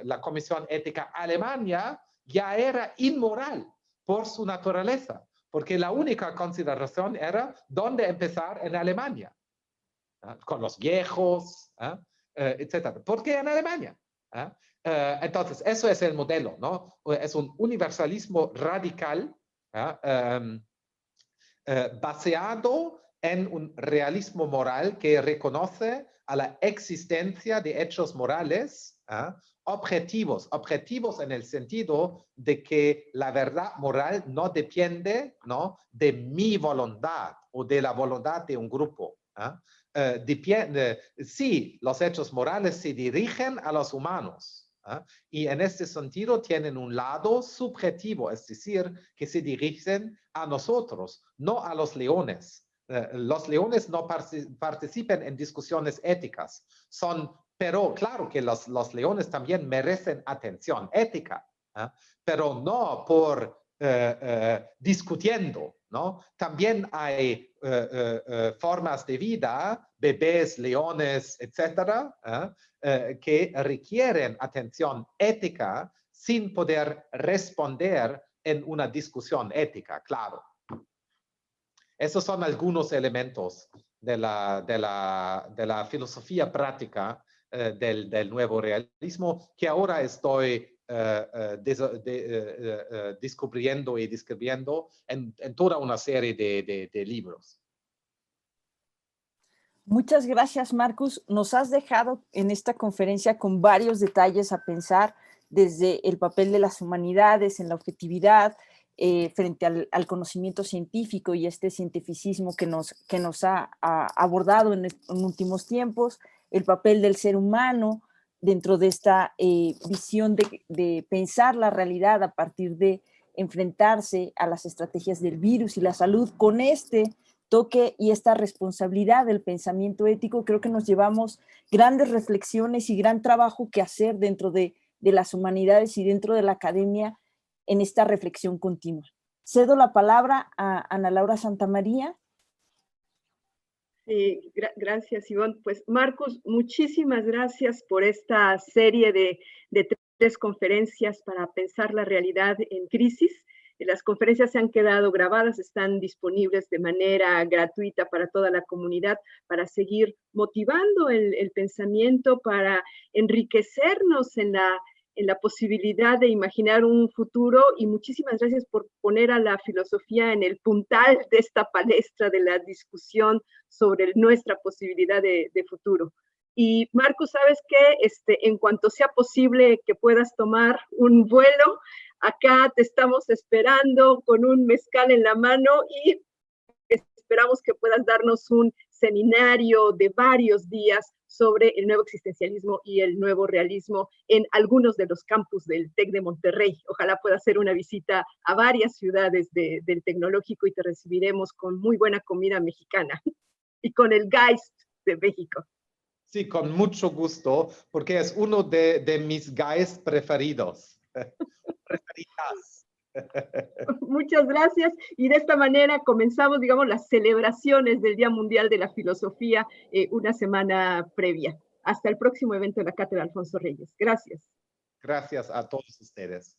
la Comisión Ética Alemania, ya era inmoral por su naturaleza, porque la única consideración era dónde empezar en Alemania, con los viejos, etc. ¿Por qué en Alemania? Entonces, eso es el modelo, ¿no? Es un universalismo radical, baseado en un realismo moral que reconoce a la existencia de hechos morales objetivos en el sentido de que la verdad moral no depende, ¿no? de mi voluntad o de la voluntad de un grupo. Sí, los hechos morales se dirigen a los humanos. Y en este sentido tienen un lado subjetivo, es decir, que se dirigen a nosotros, no a los leones. Los leones no participan en discusiones éticas, pero claro que los leones también merecen atención ética, pero no por discutiendo, ¿no? También hay formas de vida, bebés, leones, etcétera, que requieren atención ética sin poder responder en una discusión ética, claro. Esos son algunos elementos de la filosofía práctica del nuevo realismo que ahora estoy descubriendo y describiendo en toda una serie de libros. Muchas gracias, Marcus. Nos has dejado en esta conferencia con varios detalles a pensar, desde el papel de las humanidades en la objetividad, frente al conocimiento científico y este cientificismo que nos ha abordado en últimos tiempos, el papel del ser humano dentro de esta visión de pensar la realidad a partir de enfrentarse a las estrategias del virus y la salud con este toque y esta responsabilidad del pensamiento ético. Creo que nos llevamos grandes reflexiones y gran trabajo que hacer dentro de las humanidades y dentro de la academia en esta reflexión continua. Cedo la palabra a Ana Laura Santamaría. Gracias, Ivonne. Pues, Marcus, muchísimas gracias por esta serie de 3 conferencias para pensar la realidad en crisis. Las conferencias se han quedado grabadas, están disponibles de manera gratuita para toda la comunidad, para seguir motivando el pensamiento, para enriquecernos en la posibilidad de imaginar un futuro. Y muchísimas gracias por poner a la filosofía en el puntal de esta palestra de la discusión sobre nuestra posibilidad de futuro. Y Marcus, ¿sabes qué? En cuanto sea posible que puedas tomar un vuelo, acá te estamos esperando con un mezcal en la mano y esperamos que puedas darnos un seminario de varios días sobre el nuevo existencialismo y el nuevo realismo en algunos de los campus del TEC de Monterrey. Ojalá pueda hacer una visita a varias ciudades del Tecnológico y te recibiremos con muy buena comida mexicana y con el Geist de México. Sí, con mucho gusto, porque es uno de mis Geist preferidos. Preferidas. Muchas gracias, y de esta manera comenzamos, digamos, las celebraciones del Día Mundial de la Filosofía una semana previa. Hasta el próximo evento de la Cátedra Alfonso Reyes. Gracias. Gracias a todos ustedes.